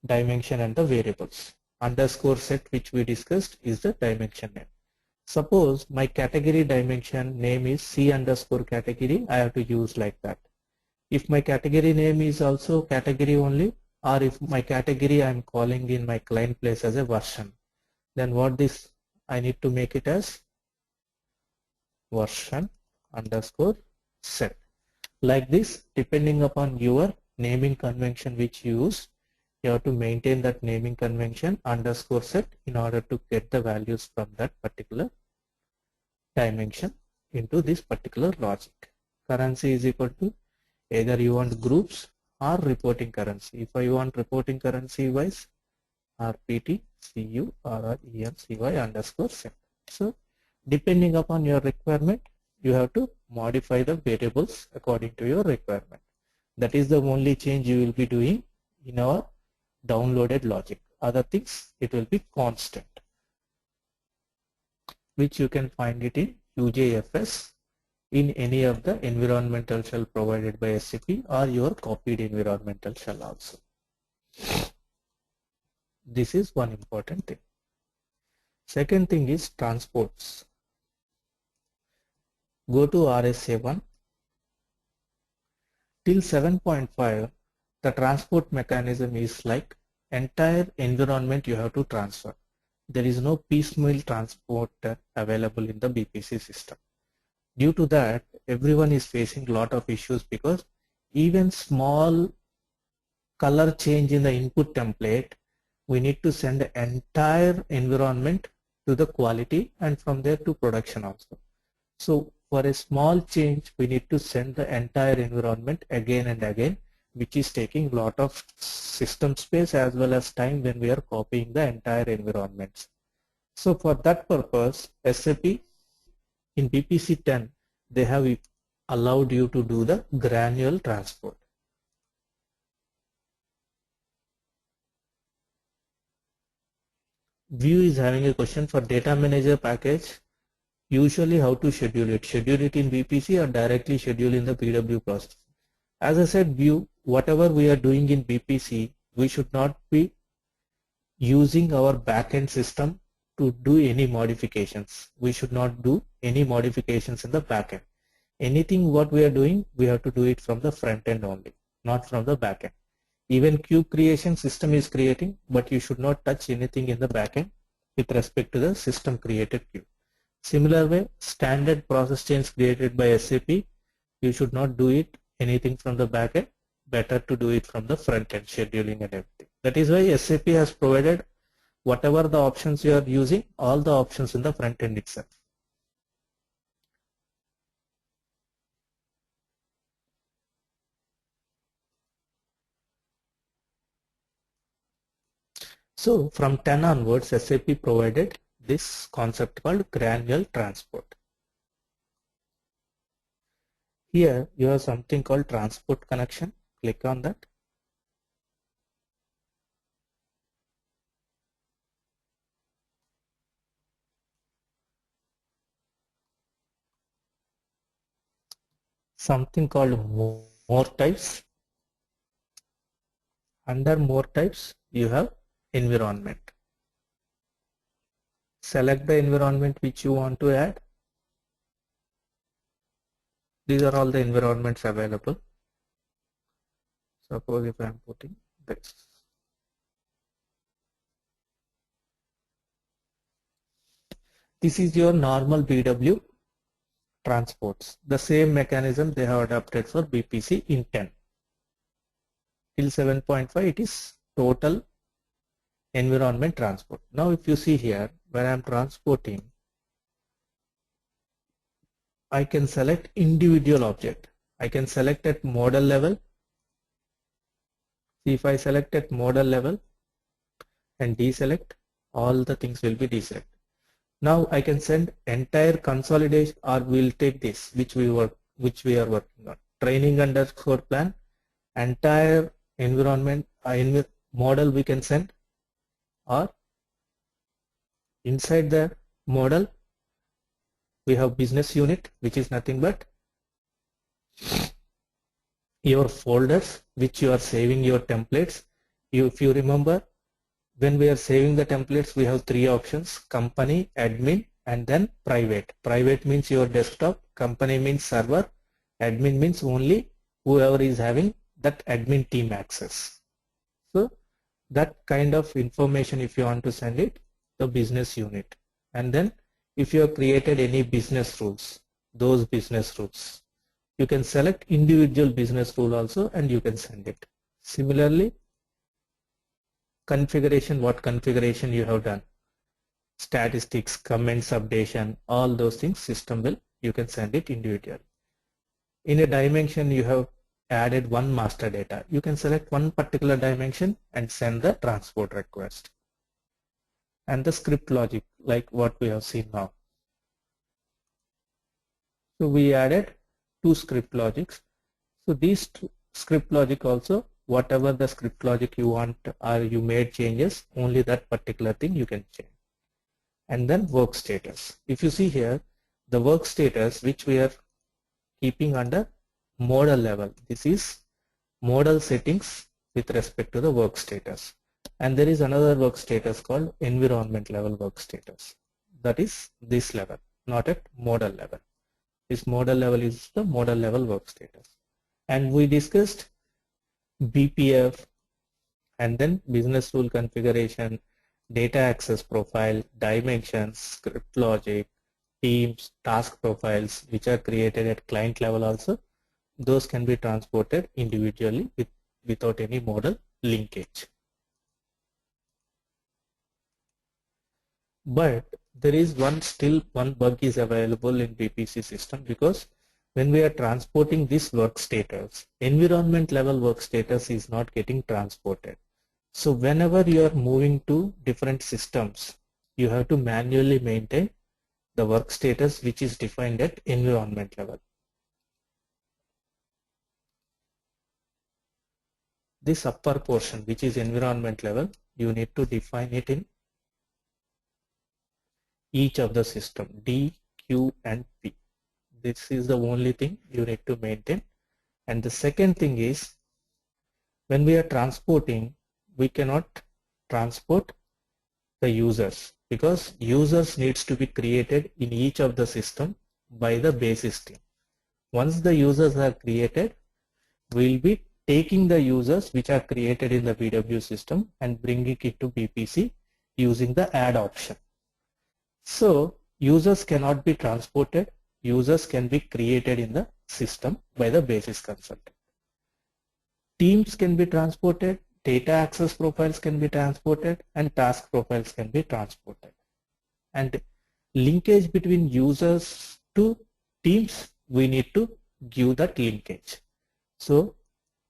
dimension and the variables. Underscore set, which we discussed, is the dimension name. Suppose my category dimension name is C underscore category, I have to use like that. If my category name is also category only, or if my category I am calling in my client place as a version, then what this I need to make it as version underscore set. Like this, depending upon your naming convention which you use, you have to maintain that naming convention underscore set in order to get the values from that particular dimension into this particular logic. Currency is equal to either you want groups or reporting currency. If I want reporting currency wise, RPT CU or EMCY underscore set. So depending upon your requirement, you have to modify the variables according to your requirement. That is the only change you will be doing in our downloaded logic. Other things, it will be constant, which you can find it in UJFS in any of the environmental shell provided by SAP or your copied environmental shell also. This is one important thing. Second thing is transports. Go to RSA1. Till 7.5, the transport mechanism is like entire environment you have to transfer. There is no piecemeal transport available in the BPC system. Due to that, everyone is facing a lot of issues because even small color change in the input template, we need to send the entire environment to the quality and from there to production also. So for a small change, we need to send the entire environment again and again, which is taking a lot of system space as well as time when we are copying the entire environments. So for that purpose, SAP in BPC-10, they have allowed you to do the granular transport. View is having a question for data manager package. Usually how to schedule it? Schedule it in BPC or directly schedule in the BW process? As I said, view, whatever we are doing in BPC, we should not be using our backend system to do any modifications. We should not do any modifications in the backend. Anything what we are doing, we have to do it from the front end only, not from the backend. Even cube creation system is creating, but you should not touch anything in the backend with respect to the system created cube. Similar way, standard process chains created by SAP, you should not do it anything from the backend. Better to do it from the front end, scheduling and everything. That is why SAP has provided whatever the options you are using, all the options in the front end itself. So from 10 onwards, SAP provided this concept called granular transport. Here you have something called transport connection. Click on that. Something called more types. Under more types, you have environment. Select the environment which you want to add. These are all the environments available. Suppose if I am putting this. This is your normal BW transports. The same mechanism they have adapted for BPC in 10. Till 7.5 it is total environment transport. Now if you see here, when I am transporting, I can select individual object. I can select at model level. See, if I select at model level and deselect, all the things will be deselected. Now I can send entire consolidation, or we'll take this which we are working on. Training underscore plan, entire environment model we can send, or inside the model we have business unit, which is nothing but your folders which you are saving your templates. If you remember, when we are saving the templates, we have three options: company, admin, and then private. Private means your desktop, company means server, admin means only whoever is having that admin team access. So that kind of information, if you want to send it, the business unit. And then if you have created any business rules, those business rules, you can select individual business rule also and you can send it. Similarly, configuration, what configuration you have done, statistics, comments, updation, all those things system will, you can send it individually. In a dimension you have added one master data, you can select one particular dimension and send the transport request. And the script logic, like what we have seen now. So we added two script logics. So these script logic also, whatever the script logic you want or you made changes, only that particular thing you can change. And then work status. If you see here, the work status which we are keeping under model level, this is model settings with respect to the work status. And there is another work status called environment level work status. That is this level, not at model level. This model level is the model level work status. And we discussed BPF and then business rule configuration, data access profile, dimensions, script logic, teams, task profiles, which are created at client level also. Those can be transported individually without any model linkage. But there is still one bug is available in BPC system, because when we are transporting this work status, environment level work status is not getting transported. So whenever you are moving to different systems, you have to manually maintain the work status which is defined at environment level. This upper portion which is environment level, you need to define it in each of the system D, Q and P. This is the only thing you need to maintain. And the second thing is, when we are transporting, we cannot transport the users because users needs to be created in each of the system by the basis team. Once the users are created, we will be taking the users which are created in the BW system and bringing it to BPC using the add option. So users cannot be transported, users can be created in the system by the basis consultant. Teams can be transported, data access profiles can be transported, and task profiles can be transported. And linkage between users to teams, we need to give that linkage. So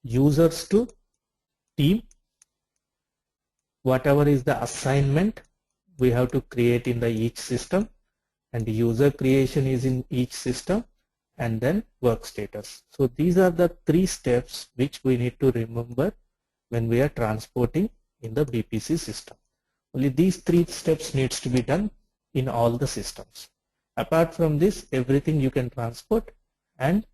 users to team, whatever is the assignment we have to create in the each system, and the user creation is in each system, and then work status. So these are the 3 steps which we need to remember when we are transporting in the BPC system. Only these 3 steps needs to be done in all the systems. Apart from this, everything you can transport, and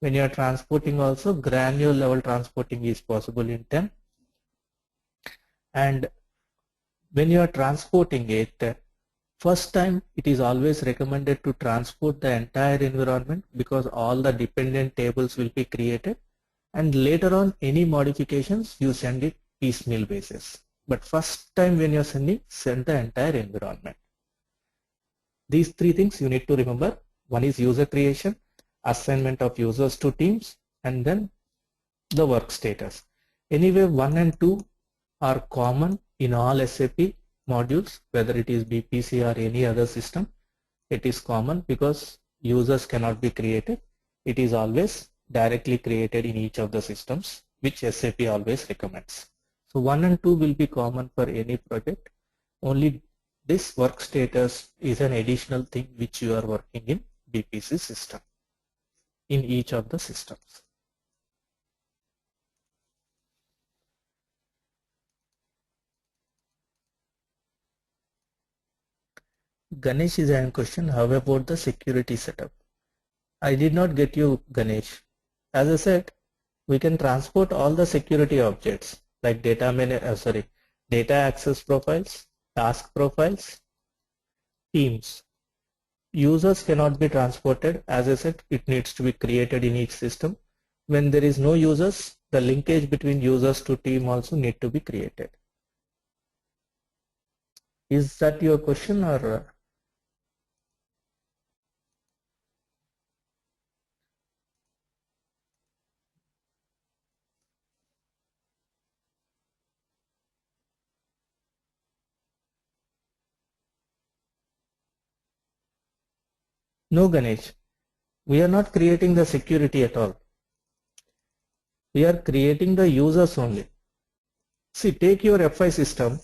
when you are transporting also, granular level transporting is possible in TEM. And when you are transporting it, first time it is always recommended to transport the entire environment because all the dependent tables will be created, and later on any modifications you send it piecemeal basis. But first time when you are sending, send the entire environment. These 3 things you need to remember. One is user creation, assignment of users to teams, and then the work status. Anyway, 1 and 2 are common in all SAP modules, whether it is BPC or any other system. It is common because users cannot be created. It is always directly created in each of the systems, which SAP always recommends. So 1 and 2 will be common for any project. Only this work status is an additional thing which you are working in BPC system in each of the systems. Ganesh is a question, how about the security setup? I did not get you, Ganesh. As I said, we can transport all the security objects like data access profiles, task profiles, teams. Users cannot be transported. As I said, it needs to be created in each system. When there is no users, the linkage between users to team also need to be created. Is that your question or? No, Ganesh. We are not creating the security at all. We are creating the users only. See, take your FI system.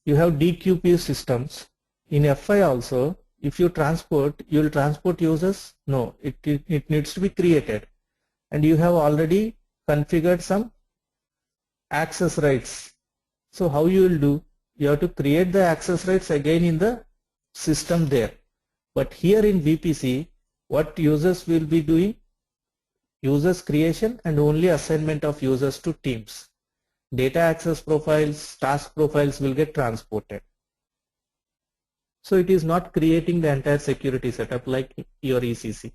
You have DQP systems. In FI also, if you transport, you will transport users? No, it needs to be created. And you have already configured some access rights. So how you will do? You have to create the access rights again in the system there. But here in BPC, what users will be doing? Users creation and only assignment of users to teams. Data access profiles, task profiles will get transported. So it is not creating the entire security setup like your ECC.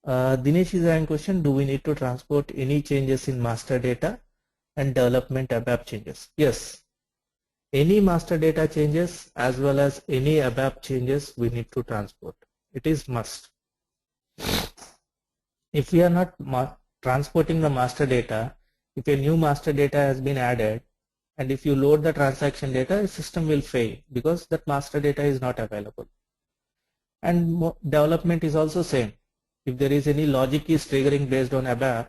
Dinesh is asking question, do we need to transport any changes in master data and development ABAP changes? Yes. Any master data changes as well as any ABAP changes we need to transport. It is must. If we are not transporting the master data, if a new master data has been added and if you load the transaction data, the system will fail because that master data is not available. And development is also same. If there is any logic is triggering based on ABAP,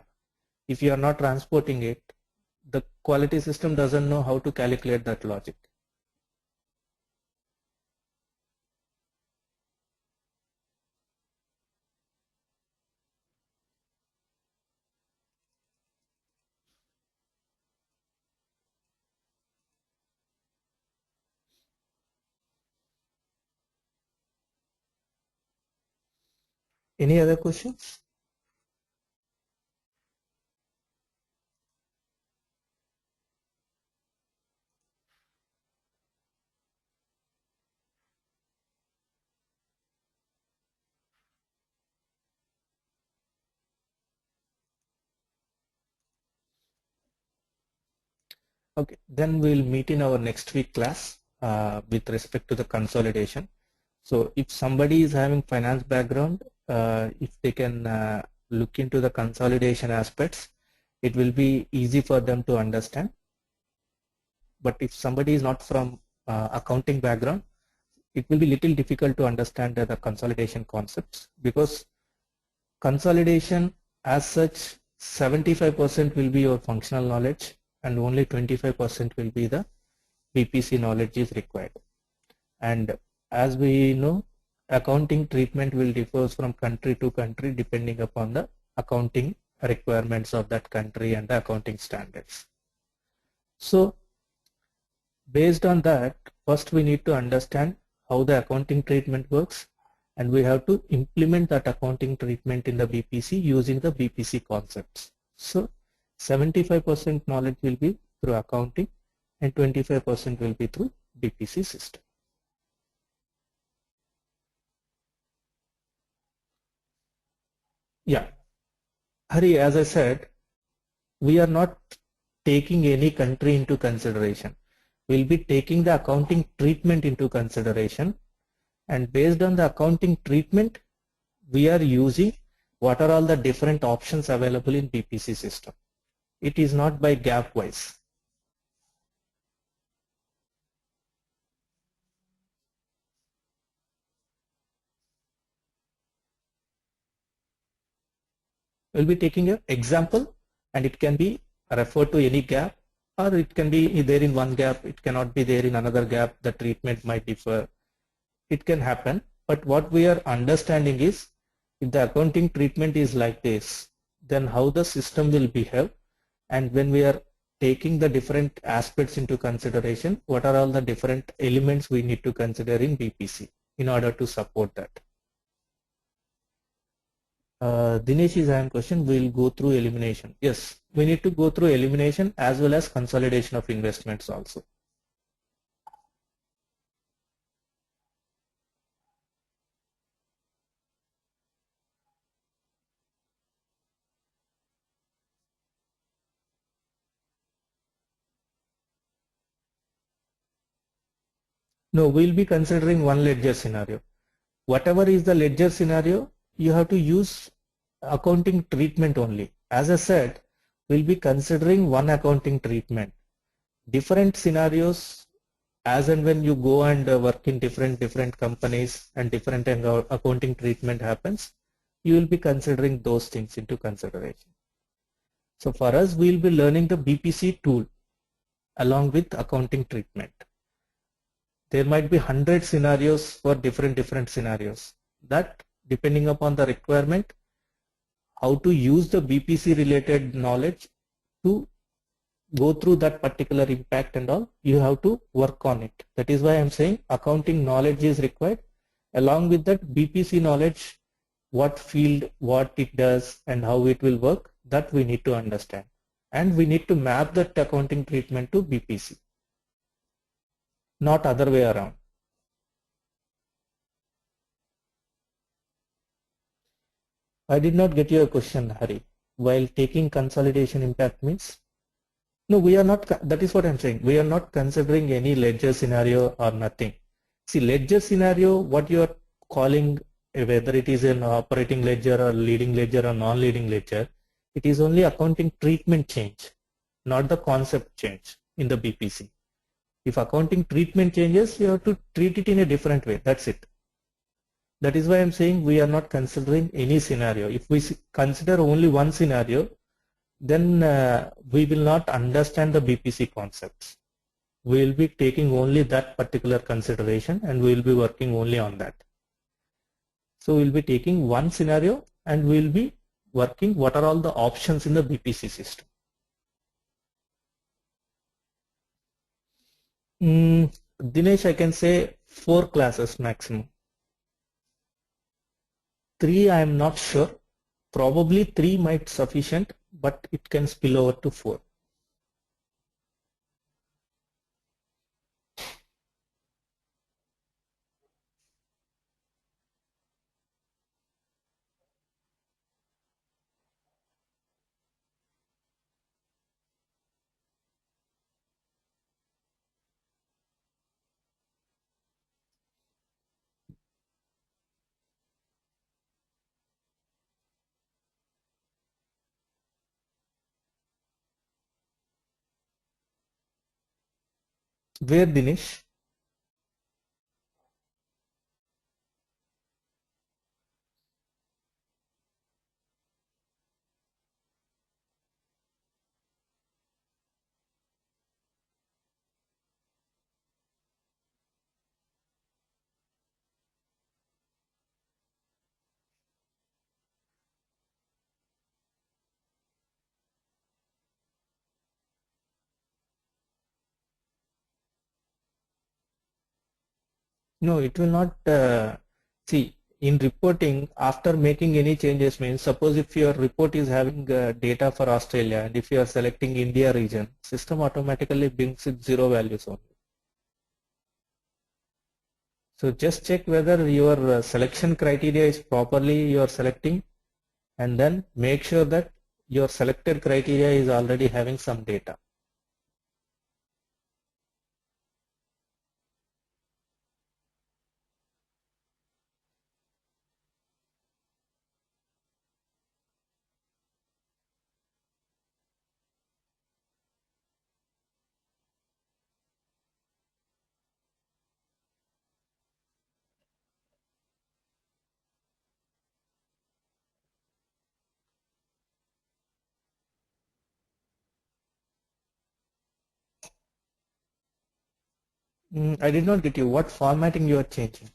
if you are not transporting it, the quality system doesn't know how to calculate that logic. Any other questions? Okay, then we'll meet in our next week class with respect to the consolidation. So if somebody is having finance background, if they can look into the consolidation aspects, it will be easy for them to understand. But if somebody is not from accounting background, it will be little difficult to understand the consolidation concepts, because consolidation as such 75% will be your functional knowledge and only 25% will be the BPC knowledge is required. And as we know, accounting treatment will differ from country to country depending upon the accounting requirements of that country and the accounting standards. So based on that, first we need to understand how the accounting treatment works, and we have to implement that accounting treatment in the BPC using the BPC concepts. So 75% knowledge will be through accounting and 25% will be through BPC system. Yeah, Hari, as I said, we are not taking any country into consideration. We'll be taking the accounting treatment into consideration, and based on the accounting treatment, we are using what are all the different options available in BPC system. It is not by gap wise. We'll be taking an example, and it can be referred to any gap, or it can be there in one gap, it cannot be there in another gap, the treatment might differ. It can happen, but what we are understanding is, if the accounting treatment is like this, then how the system will behave, and when we are taking the different aspects into consideration, what are all the different elements we need to consider in BPC in order to support that. Dinesh is having question, we will go through elimination. Yes, we need to go through elimination as well as consolidation of investments also. No, we'll be considering one ledger scenario. Whatever is the ledger scenario, you have to use accounting treatment only. As I said, we'll be considering one accounting treatment. Different scenarios, as and when you go and work in different companies and different accounting treatment happens, you will be considering those things into consideration. So for us, we'll be learning the BPC tool along with accounting treatment. There might be 100 scenarios for different scenarios. That, depending upon the requirement, how to use the BPC related knowledge to go through that particular impact and all, you have to work on it. That is why I'm saying accounting knowledge is required. Along with that, BPC knowledge, what field, what it does and how it will work, that we need to understand. And we need to map that accounting treatment to BPC. Not other way around. I did not get your question, Hari. While taking consolidation impact means? No, we are not, that is what I'm saying. We are not considering any ledger scenario or nothing. See, ledger scenario, what you are calling, whether it is an operating ledger or leading ledger or non-leading ledger, it is only accounting treatment change, not the concept change in the BPC. If accounting treatment changes, you have to treat it in a different way. That's it. That is why I'm saying we are not considering any scenario. If we consider only one scenario, then we will not understand the BPC concepts. We will be taking only that particular consideration and we will be working only on that. So we will be taking one scenario and we will be working what are all the options in the BPC system. Dinesh, I can say 4 classes maximum. 3 I am not sure. Probably 3 might sufficient, but it can spill over to 4. Where, Dinesh? No, it will not. See, in reporting, after making any changes means, suppose if your report is having data for Australia and if you are selecting India region, system automatically brings it 0 values only. So just check whether your selection criteria is properly you are selecting, and then make sure that your selected criteria is already having some data. I did not get you. What formatting you are changing?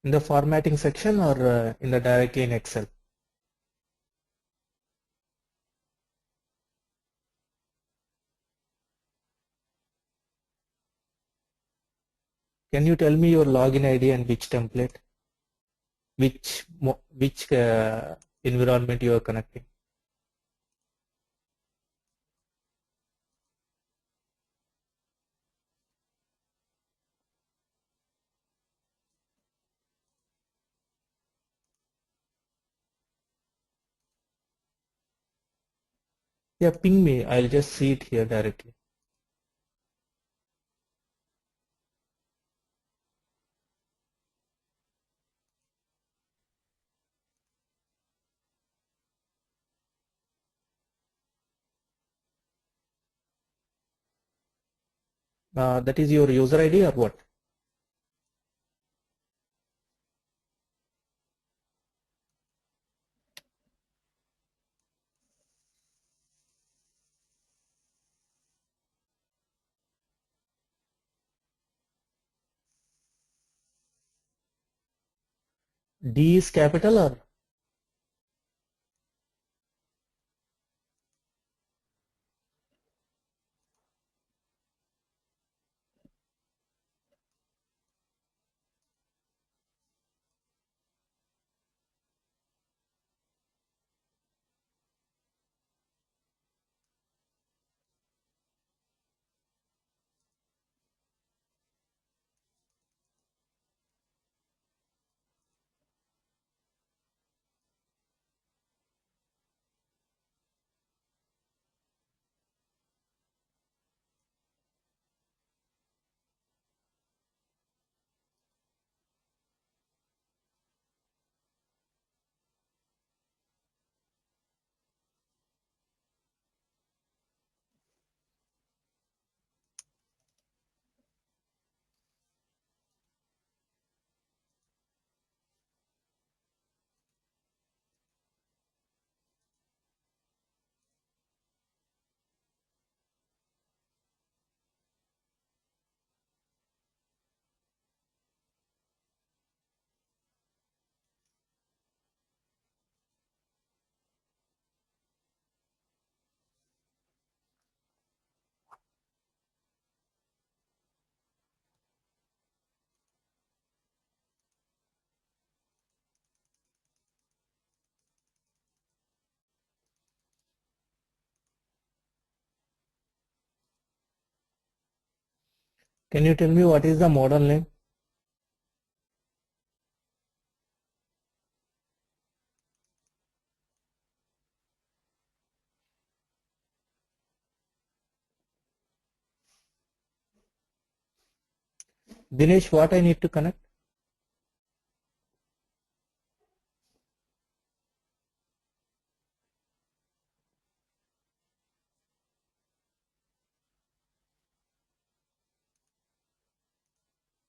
In the formatting section or in the directly in Excel? Can you tell me your login ID and which template, which environment you are connecting? Yeah, ping me. I'll just see it here directly. That is your user ID or what? D is capital or? Can you tell me what is the model name? Dinesh, what I need to connect?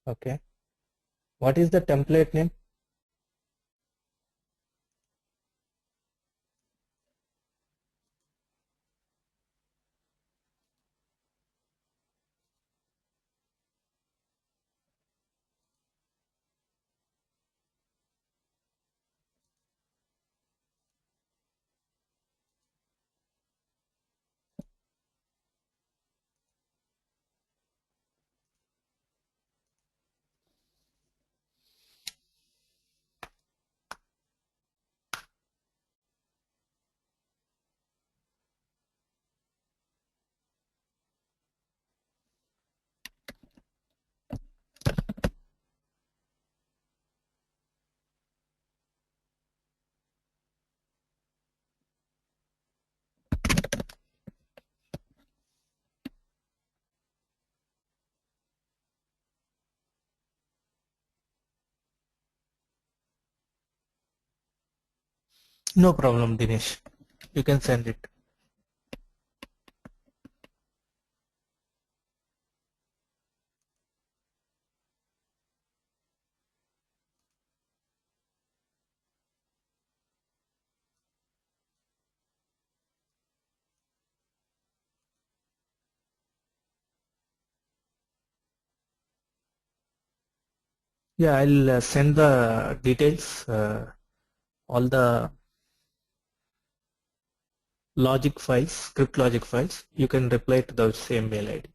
Okay. What is the template name? No problem, Dinesh. You can send it. Yeah, I'll send the details, all the logic files, script logic files. You can reply to the same mail ID.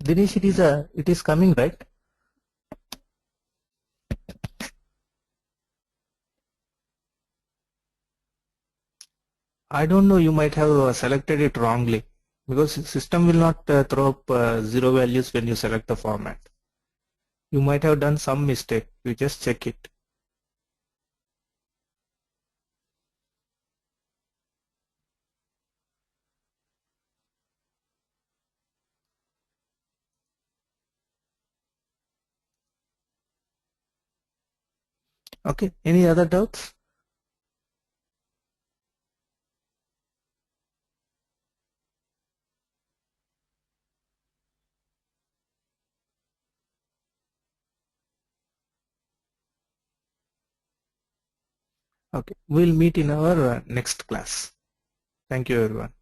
Dinesh, it is coming, right? I don't know, you might have selected it wrongly because system will not throw up zero values when you select the format. You might have done some mistake. You just check it. Okay, any other doubts? Okay, we'll meet in our next class. Thank you everyone.